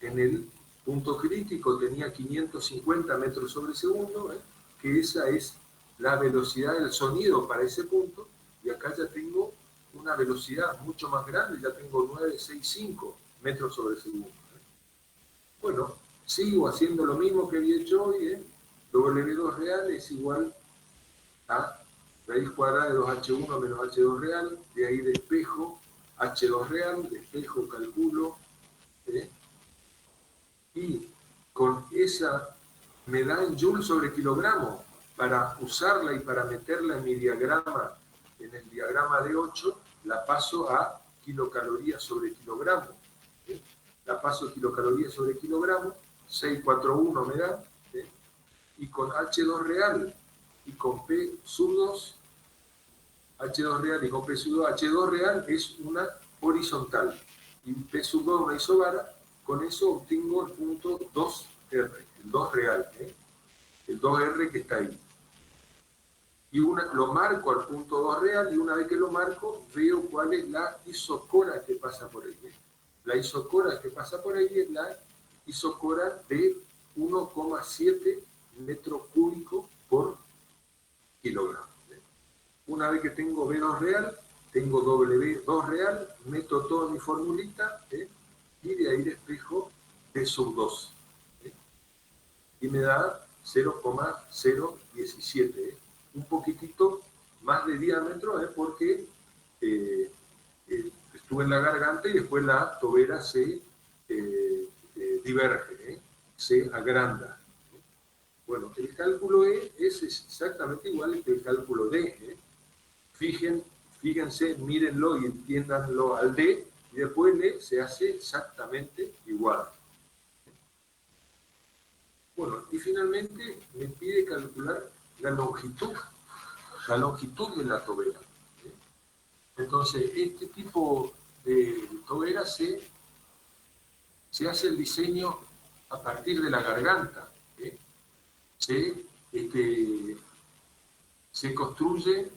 En el punto crítico tenía 550 metros sobre segundo, que esa es la velocidad del sonido para ese punto, y acá ya tengo una velocidad mucho más grande, ya tengo 965 metros sobre segundo. Bueno, sigo haciendo lo mismo que había hecho hoy, W2 real es igual a raíz cuadrada de 2H1 menos H2 real, de ahí despejo H2 real, despejo, calculo, y con esa me da en joules sobre kilogramo para usarla y para meterla en mi diagrama, en el diagrama de 8, la paso a kilocalorías sobre kilogramo. La paso a kilocalorías sobre kilogramo, 641 me da, y con H2 real y con P sub 2, H2 real y con P sub 2, H2 real es una horizontal, y P sub 2 una isobara, con eso obtengo el punto 2R, el 2 real, el 2R que está ahí. Y lo marco al punto 2 real, y una vez que lo marco, veo cuál es la isocora que pasa por ahí. La isocora que pasa por ahí es la isocora de 1,7 metros cúbicos por kilogramo. Una vez que tengo B2 real, tengo W2 real, meto todo en mi formulita, y de ahí despejo P sub 2. Y me da 0,017. Un poquitito más de diámetro, porque estuve en la garganta y después la tobera se diverge, se agranda. Bueno, el cálculo E es exactamente igual que el cálculo D. Fíjense, mírenlo y entiéndanlo al D, y después el E se hace exactamente igual. Bueno, y finalmente me pide calcular la longitud de la tobera. Entonces, este tipo de tobera se hace el diseño a partir de la garganta. Se construye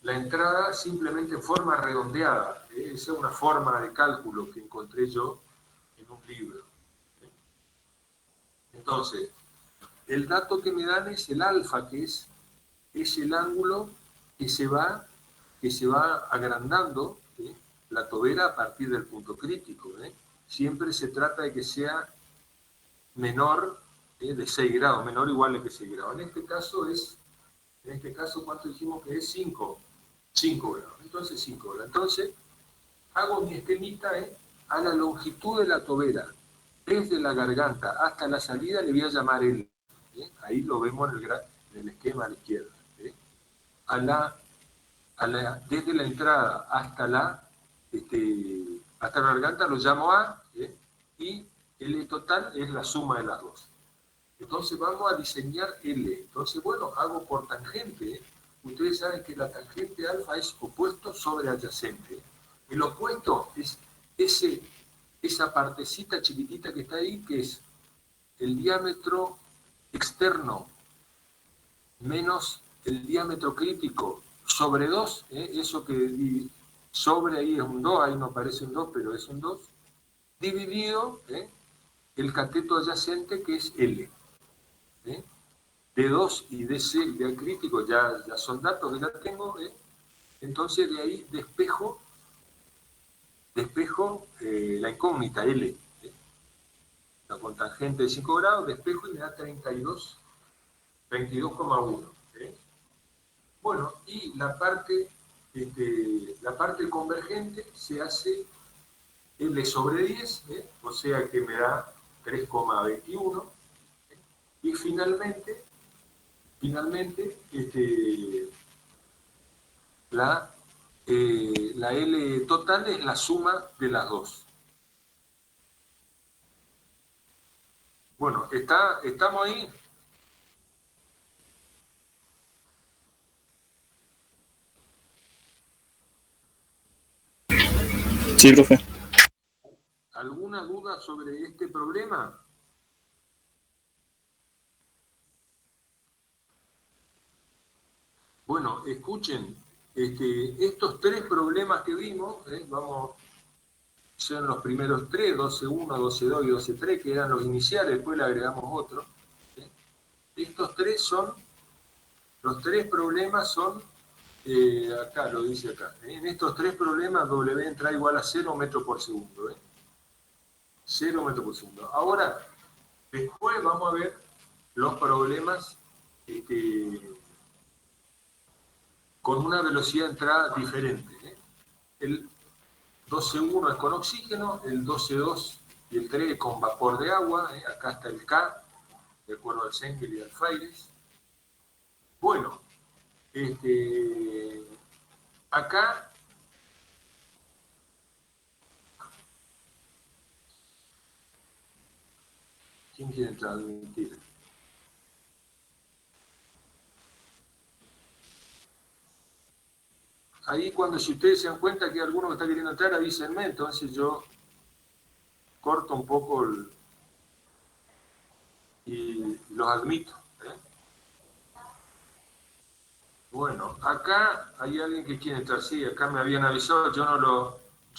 la entrada simplemente en forma redondeada. Esa es una forma de cálculo que encontré yo en un libro. Entonces, el dato que me dan es el alfa, que es el ángulo que se va agrandando, la tobera a partir del punto crítico. Siempre se trata de que sea menor de 6 grados, menor o igual que 6 grados. En este caso, ¿cuánto dijimos que es? 5 grados. Entonces, 5 grados. Entonces, hago mi esquemita, a la longitud de la tobera, desde la garganta hasta la salida, le voy a llamar L. Ahí lo vemos en el esquema a la izquierda. Desde la entrada hasta la garganta lo llamo A, y L total es la suma de las dos. Entonces vamos a diseñar L. Entonces, bueno, hago por tangente. Ustedes saben que la tangente alfa es opuesto sobre adyacente. El opuesto es esa partecita chiquitita que está ahí, que es el diámetro externo menos el diámetro crítico sobre 2, eso que sobre ahí es un 2, ahí no parece un 2, pero es un 2, dividido el cateto adyacente, que es L. D2 y DC, el diacrítico, ya son datos que ya tengo, entonces de ahí despejo la incógnita L, la con tangente de 5 grados, despejo y me da 32,1. Bueno, y la parte convergente se hace L sobre 10, o sea que me da 3,21. Y finalmente la L total es la suma de las dos. Bueno, ¿estamos ahí? Sí, profe. ¿Alguna duda sobre este problema? Bueno, escuchen, estos tres problemas que vimos, son los primeros tres, 12.1, 12.2 y 12.3, que eran los iniciales, después le agregamos otro. Estos tres son, los tres problemas son, acá lo dice acá, en estos tres problemas W entra igual a 0 metros por segundo. 0 metros por segundo. Ahora, después vamos a ver los problemas con una velocidad de entrada diferente. El 12.1 es con oxígeno, el 12.2 y el 3 es con vapor de agua. Acá está el K, de acuerdo al Senkel y al Fires. Bueno, acá ¿quién quiere entrar? Mentira. Ahí cuando si ustedes se dan cuenta que alguno está queriendo entrar, avísenme, entonces yo corto un poco y los admito. Bueno, acá hay alguien que quiere entrar, sí, acá me habían avisado, yo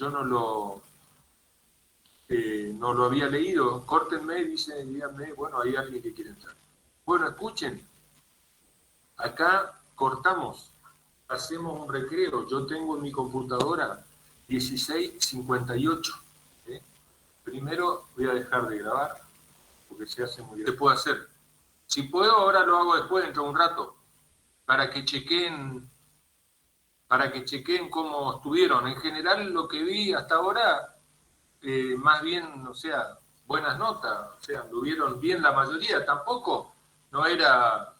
no lo había leído, córtenme, díganme, bueno, hay alguien que quiere entrar. Bueno, escuchen, acá cortamos, hacemos un recreo, yo tengo en mi computadora 16:58. Primero voy a dejar de grabar, porque se hace muy bien. ¿Qué puedo hacer? Si puedo, ahora lo hago después, dentro de un rato, para que chequen cómo estuvieron. En general, lo que vi hasta ahora, más bien, o sea, buenas notas, o sea, anduvieron bien la mayoría, tampoco no era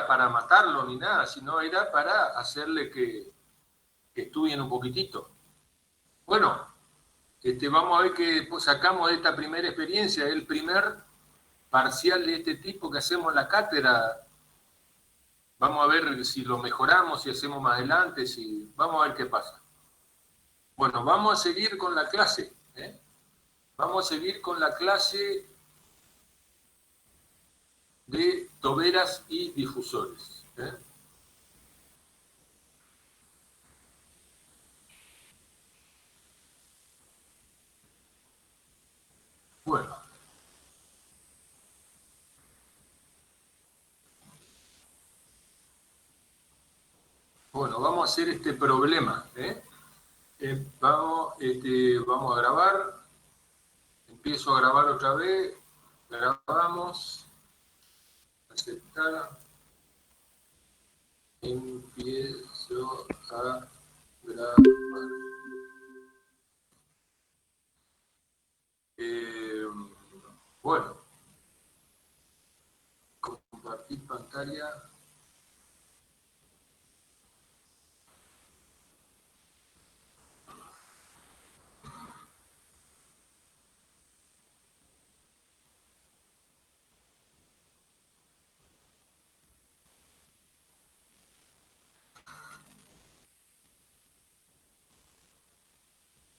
para matarlo ni nada, sino era para hacerle que estudien un poquitito. Bueno, vamos a ver qué sacamos de esta primera experiencia, el primer parcial de este tipo que hacemos en la cátedra. Vamos a ver si lo mejoramos, si hacemos más adelante, vamos a ver qué pasa. Bueno, vamos a seguir con la clase. Vamos a seguir con la clase de toberas y difusores. Bueno. Bueno, vamos a hacer este problema. Vamos a grabar. Empiezo a grabar otra vez. Grabamos. Aceptar. Empiezo a grabar. Bueno. Compartir pantalla.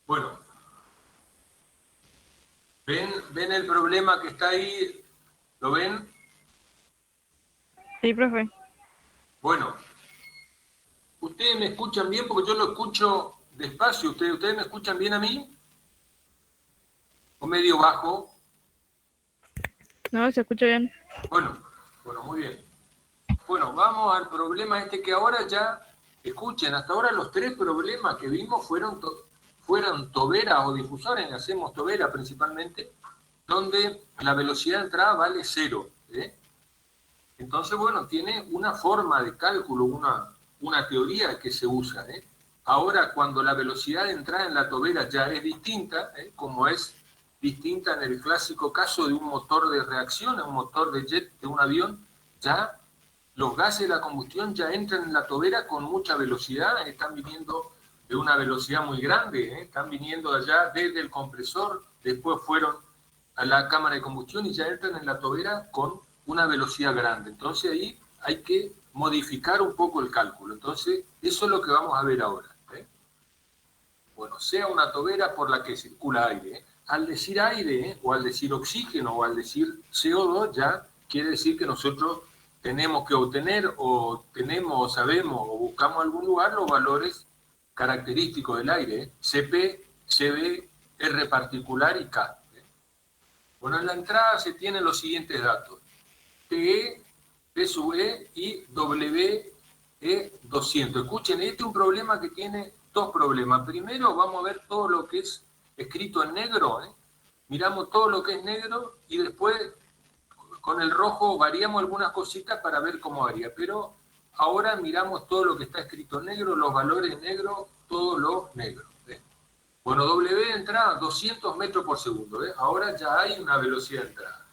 Bueno, ¿ven el problema que está ahí? ¿Lo ven? Sí, profe. Bueno, ¿ustedes me escuchan bien? Porque yo lo escucho despacio. ¿Ustedes me escuchan bien a mí? ¿O medio bajo? No, se escucha bien. Bueno, muy bien. Bueno, vamos al problema que ahora ya, escuchen, hasta ahora los tres problemas que vimos fueron toberas o difusores, hacemos tobera principalmente, donde la velocidad de entrada vale 0. Entonces, bueno, tiene una forma de cálculo, una teoría que se usa. Ahora, cuando la velocidad de entrada en la tobera ya es distinta, como es distinta en el clásico caso de un motor de reacción, un motor de jet de un avión. Ya los gases de la combustión ya entran en la tobera con mucha velocidad, están viniendo de una velocidad muy grande, están viniendo allá desde el compresor, después fueron a la cámara de combustión y ya entran en la tobera con una velocidad grande. Entonces ahí hay que modificar un poco el cálculo. Entonces eso es lo que vamos a ver ahora. Bueno, sea una tobera por la que circula aire. Al decir aire, o al decir oxígeno, o al decir CO2, ya quiere decir que nosotros tenemos que obtener, o tenemos, o sabemos, o buscamos algún lugar los valores característicos del aire, CP, CB, R particular y K. Bueno, en la entrada se tienen los siguientes datos: TE, P sub E y WE200. Escuchen, este es un problema que tiene dos problemas. Primero vamos a ver todo lo que es escrito en negro, miramos todo lo que es negro y después con el rojo variamos algunas cositas para ver cómo varía, pero ahora miramos todo lo que está escrito en negro, los valores negros, todo lo negro. Bueno, W de entrada 200 metros por segundo, ahora ya hay una velocidad de entrada.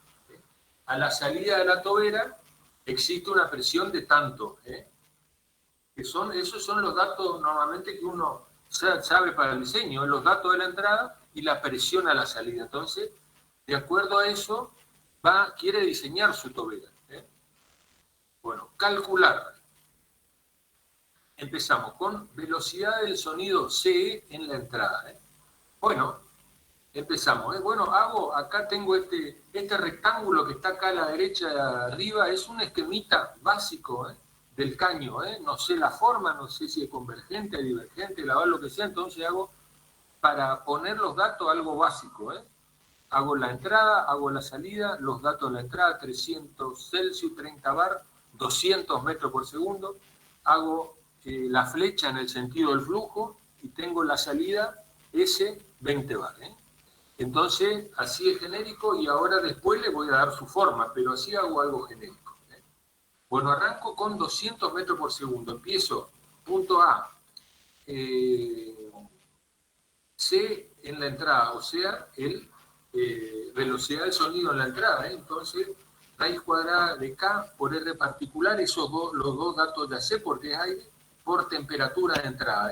A la salida de la tobera existe una presión de tanto, esos son los datos normalmente que uno sabe para el diseño, los datos de la entrada y la presión a la salida. Entonces, de acuerdo a eso, quiere diseñar su tobera. Bueno, calcular. Empezamos con velocidad del sonido CE en la entrada. Bueno, empezamos. Bueno, acá tengo este rectángulo que está acá a la derecha arriba, es un esquemita básico, del caño, no sé la forma, no sé si es convergente, divergente, lo que sea, entonces hago, para poner los datos, algo básico, hago la entrada, hago la salida, los datos de la entrada, 300 Celsius, 30 bar, 200 metros por segundo, hago la flecha en el sentido del flujo, y tengo la salida S, 20 bar, Entonces, así es genérico, y ahora después le voy a dar su forma, pero así hago algo genérico. Bueno, arranco con 200 metros por segundo. Empiezo, punto A, C en la entrada, o sea, velocidad del sonido en la entrada. Entonces, raíz cuadrada de K por R particular, los dos datos ya sé porque es aire, por temperatura de entrada.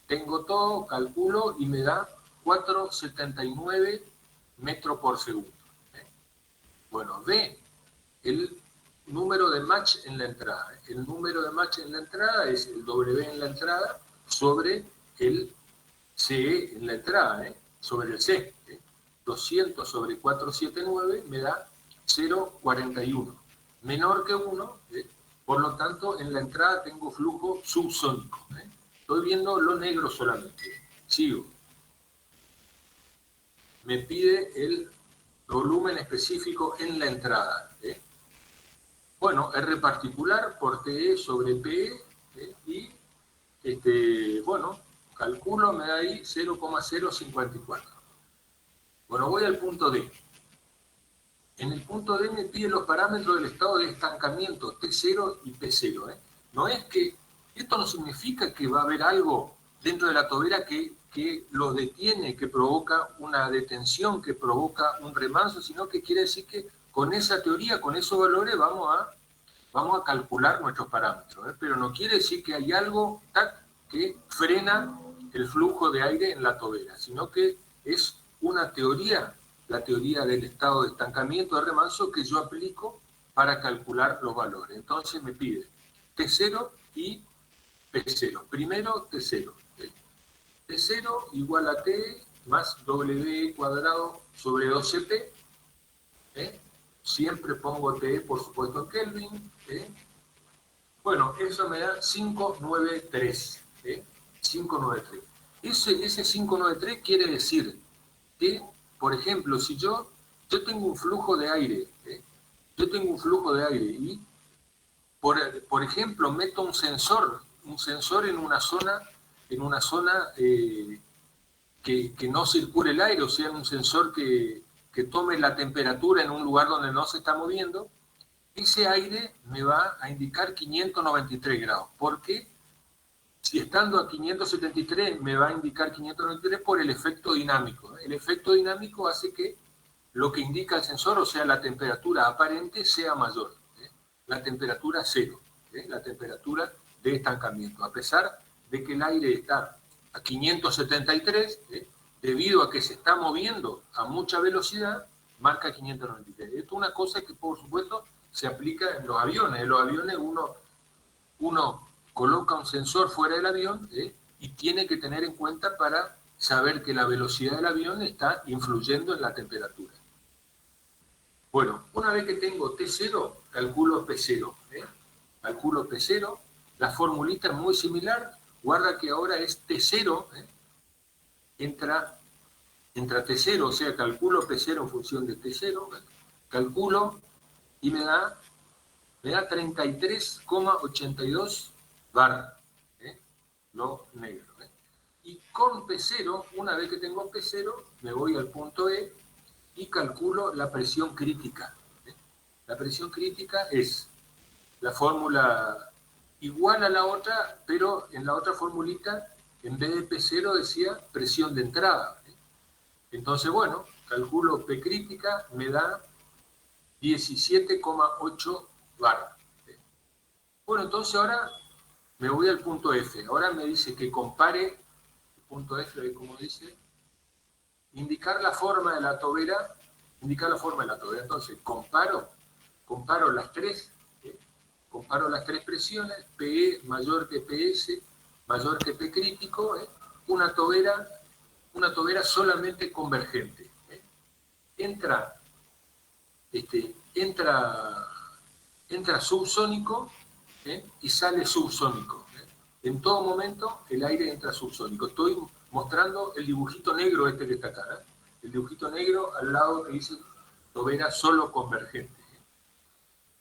Tengo todo, calculo y me da 4,79 metros por segundo. Bueno, B, el número de match en la entrada. El número de match en la entrada es el W en la entrada sobre el CE en la entrada, sobre el C. 200 sobre 479 me da 0,41. Menor que 1, por lo tanto en la entrada tengo flujo subsónico. Estoy viendo lo negro solamente. Sigo. Me pide el volumen específico en la entrada. Bueno, R particular por TE sobre PE, y bueno, calculo, me da ahí 0,054. Bueno, voy al punto D. En el punto D me pide los parámetros del estado de estancamiento, T0 y P0. No es que, esto no significa que va a haber algo dentro de la tobera que lo detiene, que provoca una detención, que provoca un remanso, sino que quiere decir que con esa teoría, con esos valores, vamos a calcular nuestros parámetros. Pero no quiere decir que hay algo que frena el flujo de aire en la tobera, sino que es una teoría, la teoría del estado de estancamiento, de remanso, que yo aplico para calcular los valores. Entonces me pide T0 y P0. Primero T0. T0 igual a T más W cuadrado sobre 2CP. Siempre pongo T, por supuesto, en Kelvin. Bueno, eso me da 593. 593. Ese 593 quiere decir que, por ejemplo, si yo tengo un flujo de aire, y, por ejemplo, meto un sensor en una zona que no circule el aire, o sea, un sensor que tome la temperatura en un lugar donde no se está moviendo, ese aire me va a indicar 593 grados. ¿Por qué? Si estando a 573 me va a indicar 593 por el efecto dinámico. El efecto dinámico hace que lo que indica el sensor, o sea, la temperatura aparente, sea mayor. La temperatura cero, la temperatura de estancamiento. A pesar de que el aire está a 573, debido a que se está moviendo a mucha velocidad, marca 593. Esto es una cosa que, por supuesto, se aplica en los aviones. En los aviones uno coloca un sensor fuera del avión y tiene que tener en cuenta para saber que la velocidad del avión está influyendo en la temperatura. Bueno, una vez que tengo T0, calculo P0. Calculo P0, la formulita es muy similar, guarda que ahora es T0, entra T0, o sea, calculo P0 en función de T0, calculo y me da 33,82 bar, lo negro. Y con P0, una vez que tengo P0, me voy al punto E y calculo la presión crítica. La presión crítica es la fórmula igual a la otra, pero en la otra formulita, en vez de P0 decía presión de entrada. Entonces, bueno, calculo P crítica, me da 17,8 bar. Bueno, entonces ahora me voy al punto F. Ahora me dice que compare, el punto F, como dice, indicar la forma de la tobera, Entonces, comparo las tres presiones, PE mayor que PS, mayor que P crítico, una tobera solamente convergente. Entra subsónico y sale subsónico. En todo momento el aire entra subsónico. Estoy mostrando el dibujito negro que está acá. El dibujito negro al lado que dice tobera solo convergente.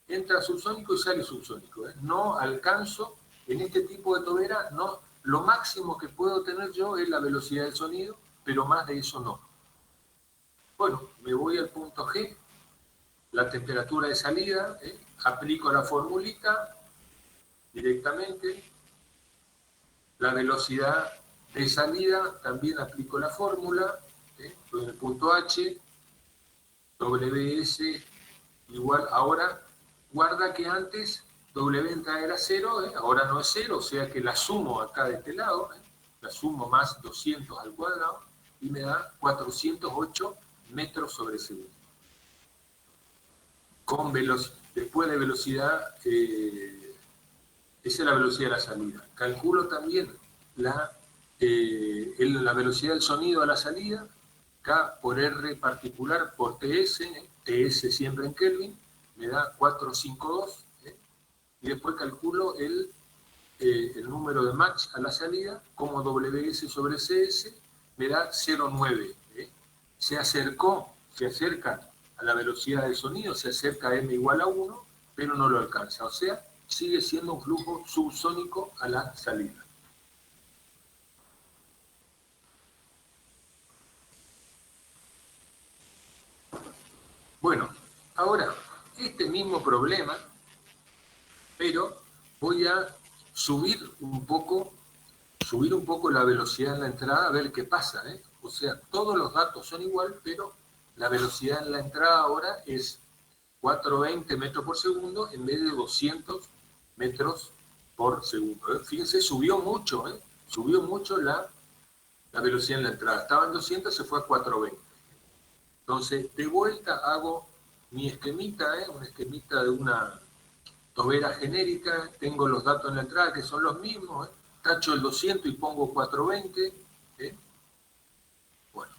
Entra subsónico y sale subsónico. No alcanzo, en este tipo de tobera, no, lo máximo que puedo tener yo es la velocidad del sonido, pero más de eso no. Bueno, me voy al punto G, la temperatura de salida, aplico la formulita directamente, la velocidad de salida, también aplico la fórmula, en el punto H, WS igual, ahora guarda que antes W entrada era 0, ahora no es 0, o sea que la sumo acá de este lado, la sumo más 200 al cuadrado, y me da 408 metros sobre segundo. Con después de velocidad, esa es la velocidad de la salida. Calculo también la velocidad del sonido a la salida, K por R particular por TS, TS siempre en Kelvin, me da 452, y después calculo el número de Mach a la salida, como WS sobre CS, me da 0,9. Se acerca a la velocidad del sonido, se acerca a M igual a 1, pero no lo alcanza. O sea, sigue siendo un flujo subsónico a la salida. Bueno, ahora, este mismo problema, pero voy a subir un poco la velocidad en la entrada a ver qué pasa. O sea, todos los datos son igual, pero la velocidad en la entrada ahora es 420 metros por segundo en vez de 200 metros por segundo. Fíjense, subió mucho la velocidad en la entrada. Estaba en 200, se fue a 420. Entonces, de vuelta hago mi esquemita, un esquemita de una tobera genérica, tengo los datos en la entrada que son los mismos, tacho el 200 y pongo 420. Bueno,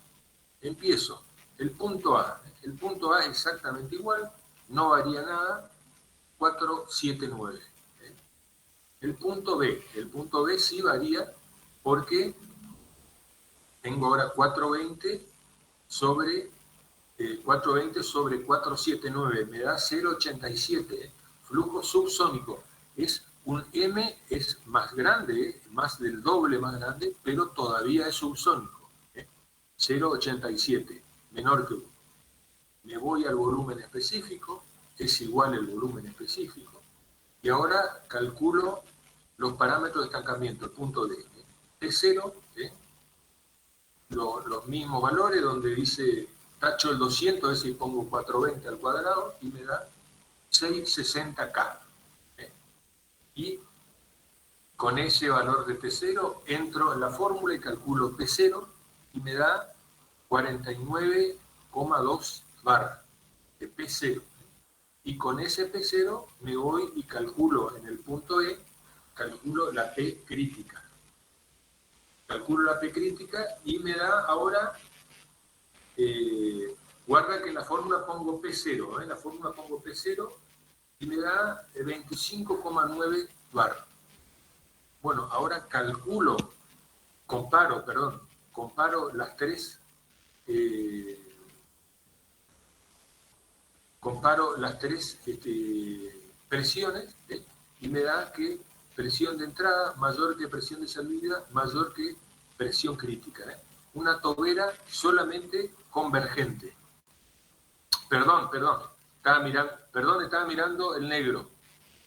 empiezo. El punto A es exactamente igual, no varía nada, 479. El punto B sí varía porque tengo ahora 420 sobre 479, me da 0,87. Flujo subsónico. Un M es más grande, más del doble más grande, pero todavía es subsónico. 0,87, menor que 1. Me voy al volumen específico, es igual el volumen específico. Y ahora calculo los parámetros de estancamiento, el punto D. T0, los mismos valores, donde dice, tacho el 200, es decir, pongo 420 al cuadrado, y me da 660K. Y con ese valor de T0 entro en la fórmula y calculo P0 y me da 49,2 bar de P0. Y con ese P0 me voy y calculo en el punto E, calculo la P crítica. Calculo la P crítica y me da ahora, guarda que en la fórmula pongo P0, en la fórmula pongo P0 y me da 25,9 bar. Bueno, ahora comparo las tres, presiones, y me da que presión de entrada mayor que presión de salida, mayor que presión crítica. Una tobera solamente convergente. Perdón, estaba mirando el negro.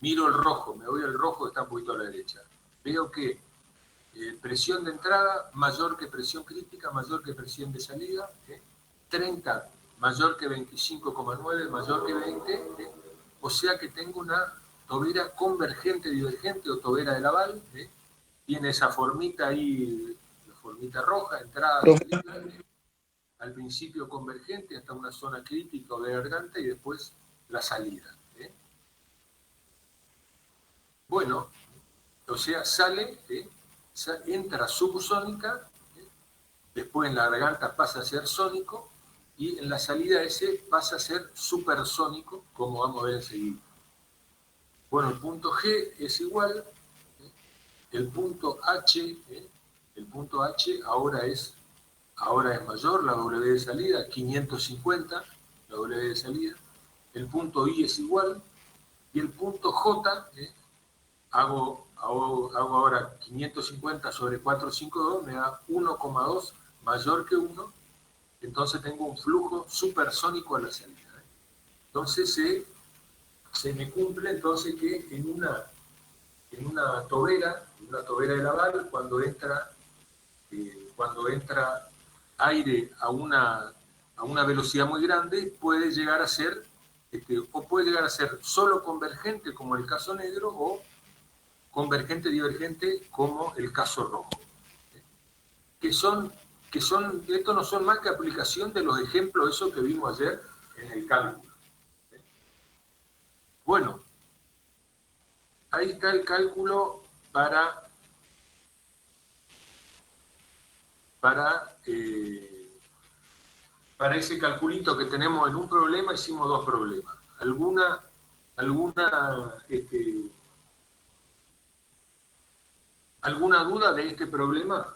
Miro el rojo, me voy al rojo, está un poquito a la derecha. Veo que presión de entrada mayor que presión crítica, mayor que presión de salida, 30 mayor que 25,9, mayor que 20, o sea que tengo una tobera convergente, divergente o tobera de Laval, tiene esa formita ahí, la formita roja, entrada, salida, al principio convergente hasta una zona crítica o de garganta y después la salida. Bueno, o sea, entra subsónica, después en la garganta pasa a ser sónico, y en la salida ese pasa a ser supersónico, como vamos a ver enseguida. Bueno, el punto G es igual, el punto H ahora es mayor, la W de salida, 550, la W de salida, el punto I es igual, y el punto J, hago ahora 550 sobre 452, me da 1,2 mayor que 1, entonces tengo un flujo supersónico a la salida. Entonces se me cumple entonces que en una tobera de Laval, cuando entra aire a una velocidad muy grande, puede llegar a ser solo convergente, como el caso negro, o convergente divergente, como el caso rojo. Esto no son más que aplicación de los ejemplos esos que vimos ayer en el cálculo. Bueno, ahí está el cálculo para ese calculito que tenemos en un problema. Hicimos dos problemas. ¿Alguna duda de este problema?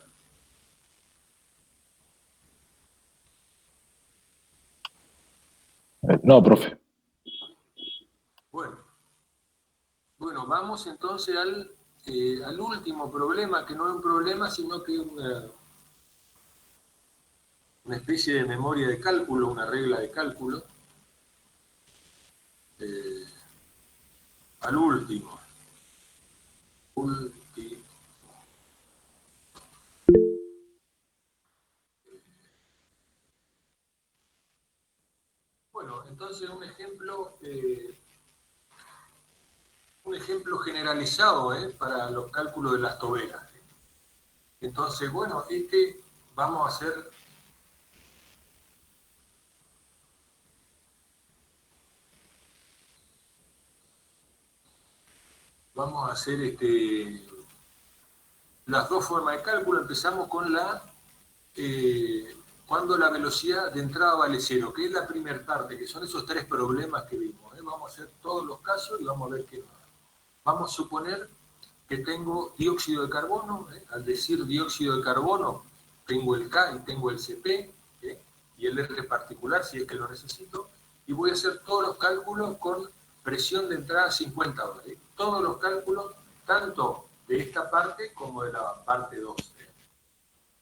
No, profe. Bueno, vamos entonces al último problema, que no es un problema, sino que es una especie de memoria de cálculo, una regla de cálculo. Al último. Bueno, entonces un ejemplo generalizado para los cálculos de las toberas. Entonces, bueno, vamos a hacer las dos formas de cálculo. Empezamos con cuando la velocidad de entrada vale 0, que es la primera parte, que son esos tres problemas que vimos. Vamos a hacer todos los casos y vamos a ver qué pasa. Vamos a suponer que tengo dióxido de carbono. Al decir dióxido de carbono, tengo el K y tengo el CP, y el R particular, si es que lo necesito, y voy a hacer todos los cálculos con presión de entrada 50 bar. Todos los cálculos, tanto de esta parte como de la parte 2.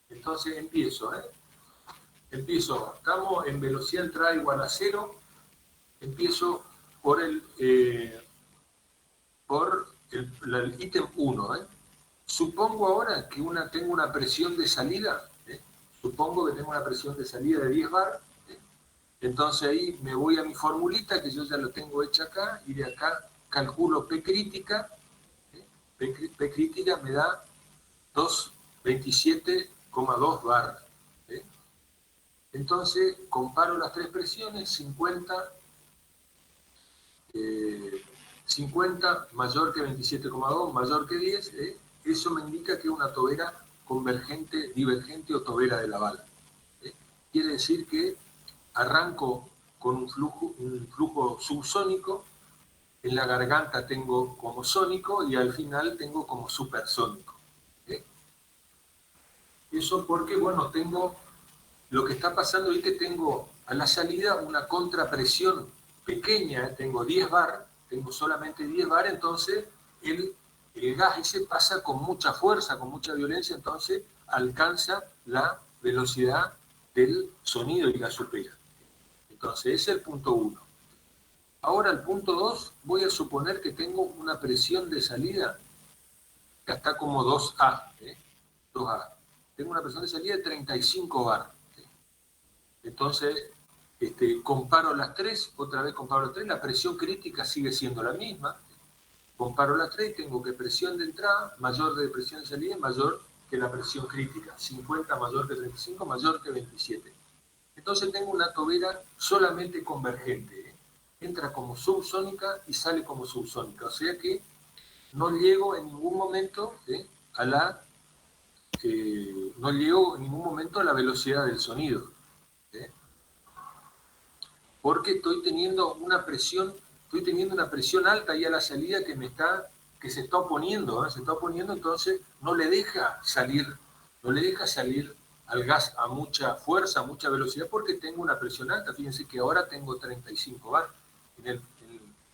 Entonces empiezo. Estamos en velocidad de entrada igual a 0. Empiezo por el ítem 1. Supongo ahora que tengo una presión de salida. Supongo que tengo una presión de salida de 10 bar. Entonces ahí me voy a mi formulita, que yo ya lo tengo hecha acá, y de acá calculo P crítica. P crítica me da 27,2 bar. Entonces comparo las tres presiones, 50 mayor que 27,2, mayor que 10, eso me indica que es una tobera convergente, divergente o tobera de Laval. Quiere decir que arranco con un flujo subsónico, en la garganta tengo como sónico y al final tengo como supersónico. Eso porque, bueno, tengo lo que está pasando es que tengo a la salida una contrapresión pequeña, tengo 10 bar, tengo solamente 10 bar, entonces el gas ese pasa con mucha fuerza, con mucha violencia, entonces alcanza la velocidad del sonido y la supera. Entonces ese es el punto 1. Ahora el punto 2, voy a suponer que tengo una presión de salida que está como 2A. 2A. Tengo una presión de salida de 35 bar. Entonces, comparo las tres, otra vez comparo las tres, la presión crítica sigue siendo la misma. Comparo las tres y tengo que presión de entrada mayor de presión de salida mayor que la presión crítica. 50 mayor que 35, mayor que 27. Entonces tengo una tobera solamente convergente. Entra como subsónica y sale como subsónica. O sea que no llego en ningún momento no llego en ningún momento a la velocidad del sonido. Porque estoy teniendo una presión alta ahí a la salida que se está oponiendo, se está oponiendo, entonces no le deja salir al gas a mucha fuerza, a mucha velocidad, porque tengo una presión alta. Fíjense que ahora tengo 35 bar, en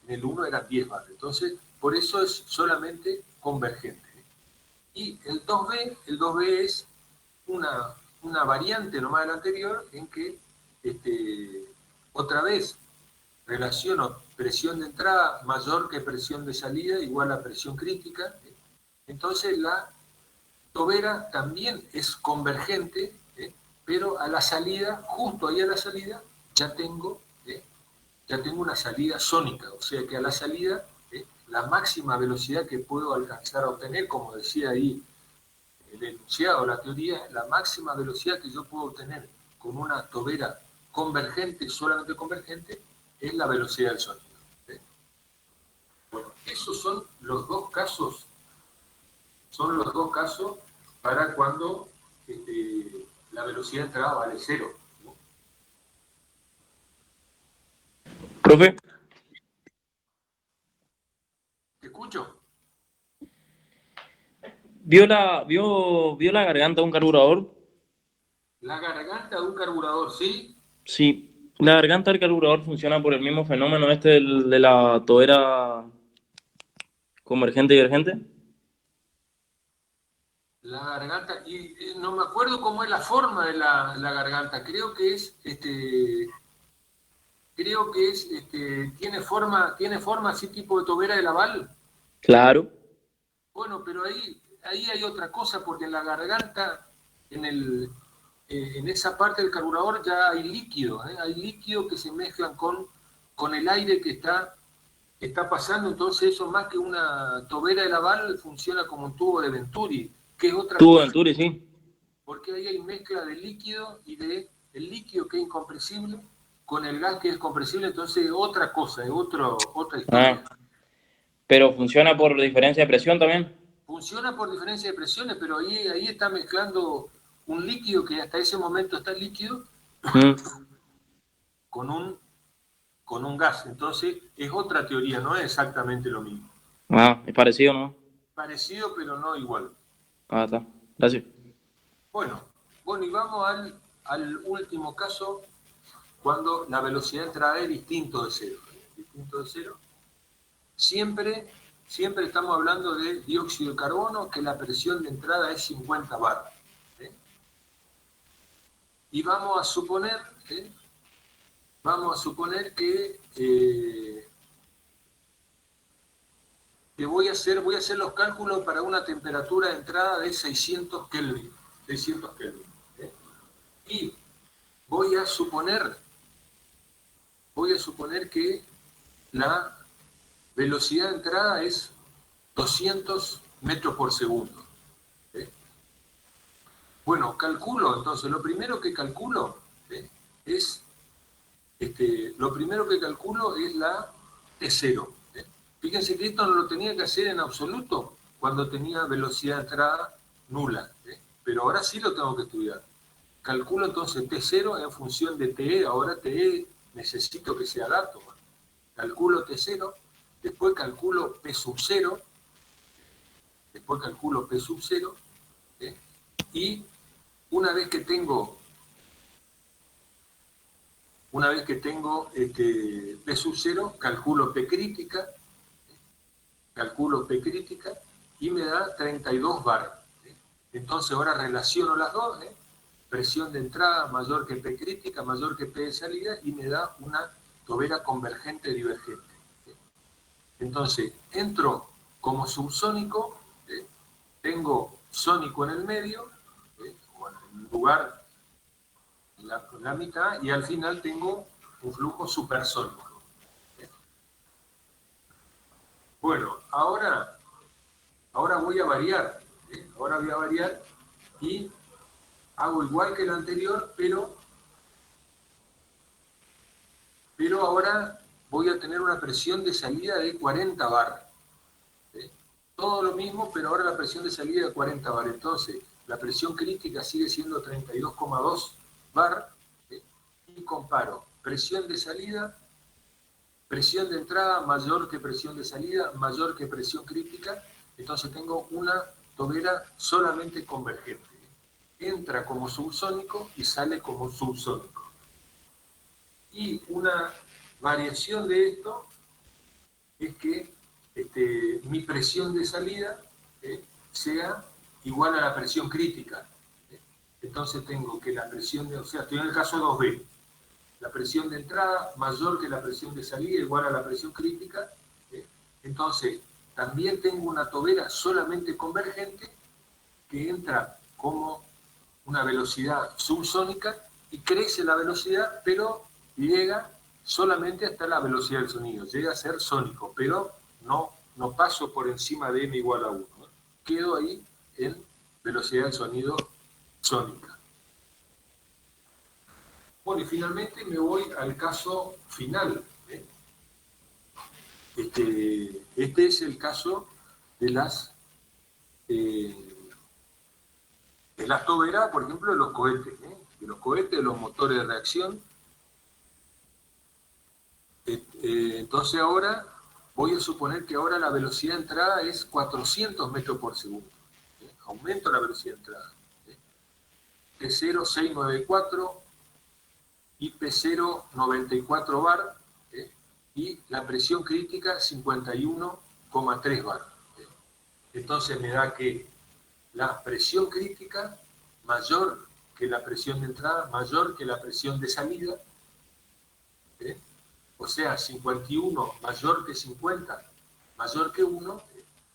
el 1 era 10 bar, entonces por eso es solamente convergente. Y el 2B es una variante nomás de la anterior, en que otra vez relaciono presión de entrada mayor que presión de salida igual a presión crítica. Entonces la tobera también es convergente, pero a la salida, justo ahí a la salida, ya tengo una salida sónica. O sea que a la salida, la máxima velocidad que puedo alcanzar a obtener, como decía ahí el enunciado, la teoría, la máxima velocidad que yo puedo obtener con una tobera convergente, solamente convergente, es la velocidad del sonido. Bueno, esos son los dos casos para cuando la velocidad de entrada vale 0. Profe, ¿Te escucho? ¿vio la garganta de un carburador? La garganta de un carburador, ¿sí? Sí, la garganta del carburador funciona por el mismo fenómeno de la tobera convergente y divergente. La garganta, y no me acuerdo cómo es la forma de la garganta, creo que es, tiene forma así tipo de tobera de Laval. Claro. Bueno, pero ahí hay otra cosa, porque en la garganta, en esa parte del carburador ya hay líquido, hay líquido que se mezclan con el aire que está pasando, entonces eso más que una tobera de Laval funciona como un tubo de Venturi, que es otra Tuvo cosa, Venturi, sí. porque ahí hay mezcla de líquido y de el líquido que es incompresible con el gas que es compresible, entonces otra cosa, es otra historia. Pero funciona por diferencia de presión también. Funciona por diferencia de presiones, pero ahí está mezclando un líquido que hasta ese momento está líquido con un gas. Entonces es otra teoría, no es exactamente lo mismo. Es parecido, ¿no? Parecido, pero no igual. Está. Gracias. Bueno, y vamos al último caso, cuando la velocidad de entrada es distinto de cero. Distinto de cero. Siempre estamos hablando de dióxido de carbono, que la presión de entrada es 50 bar. Y vamos a suponer que que voy a hacer los cálculos para una temperatura de entrada de 600 Kelvin. 600 Kelvin. Y voy a suponer que la velocidad de entrada es 200 metros por segundo. Bueno, calculo, entonces, lo primero que calculo es la T0. Fíjense que esto no lo tenía que hacer en absoluto cuando tenía velocidad de entrada nula, pero ahora sí lo tengo que estudiar. Calculo entonces T0 en función de TE, ahora TE necesito que sea dato. Calculo T0, después calculo P sub 0, y una vez que tengo P sub 0, calculo P crítica, y me da 32 bar. Entonces ahora relaciono las dos, presión de entrada mayor que P crítica, mayor que P de salida, y me da una tobera convergente divergente. Entonces, entro como subsónico, tengo sónico en el medio, o en el lugar, la mitad, y al final tengo un flujo supersónico. Bueno, ahora voy a variar, y hago igual que el anterior, pero ahora voy a tener una presión de salida de 40 bar. Todo lo mismo, pero ahora la presión de salida de 40 bar. Entonces, la presión crítica sigue siendo 32,2 bar, y comparo presión de salida, presión de entrada mayor que presión de salida, mayor que presión crítica. Entonces tengo una tobera solamente convergente. Entra como subsónico y sale como subsónico. Y una variación de esto es que mi presión de salida sea igual a la presión crítica. Entonces tengo que la presión de, o sea, estoy en el caso 2B. La presión de entrada mayor que la presión de salida igual a la presión crítica. Entonces también tengo una tobera solamente convergente que entra como una velocidad subsónica y crece la velocidad, pero llega solamente hasta la velocidad del sonido. Llega a ser sónico, pero no paso por encima de m igual a 1. Quedo ahí en velocidad del sonido sónica. Bueno, y finalmente me voy al caso final. Este es el caso de las toberas, por ejemplo, de los cohetes, de los motores de reacción. Entonces ahora voy a suponer que ahora la velocidad de entrada es 400 metros por segundo. Aumento la velocidad de entrada. P0 694 y P0 94 bar, y la presión crítica 51,3 bar. Entonces me da que la presión crítica mayor que la presión de entrada, mayor que la presión de salida, o sea, 51 mayor que 50, mayor que 1,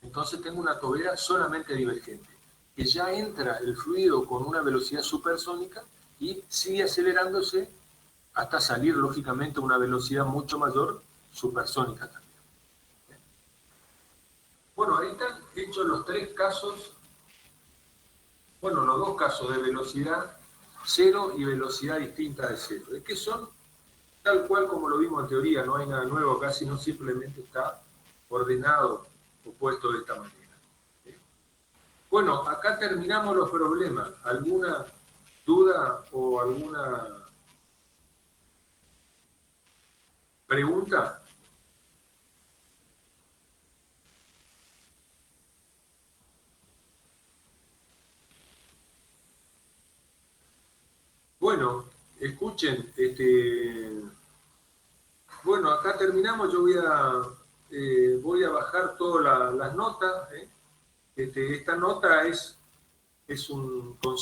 entonces tengo una tobera solamente divergente, que ya entra el fluido con una velocidad supersónica y sigue acelerándose hasta salir, lógicamente, a una velocidad mucho mayor, supersónica también. Bueno, ahí están hechos los tres casos, bueno, los dos casos de velocidad cero y velocidad distinta de cero. Es que son tal cual como lo vimos en teoría, no hay nada nuevo acá, sino simplemente está ordenado o puesto de esta manera. Bueno, acá terminamos los problemas. ¿Alguna duda o alguna pregunta? Bueno, escuchen, bueno, acá terminamos. Yo voy a bajar todas las notas. Esta nota es un concepto.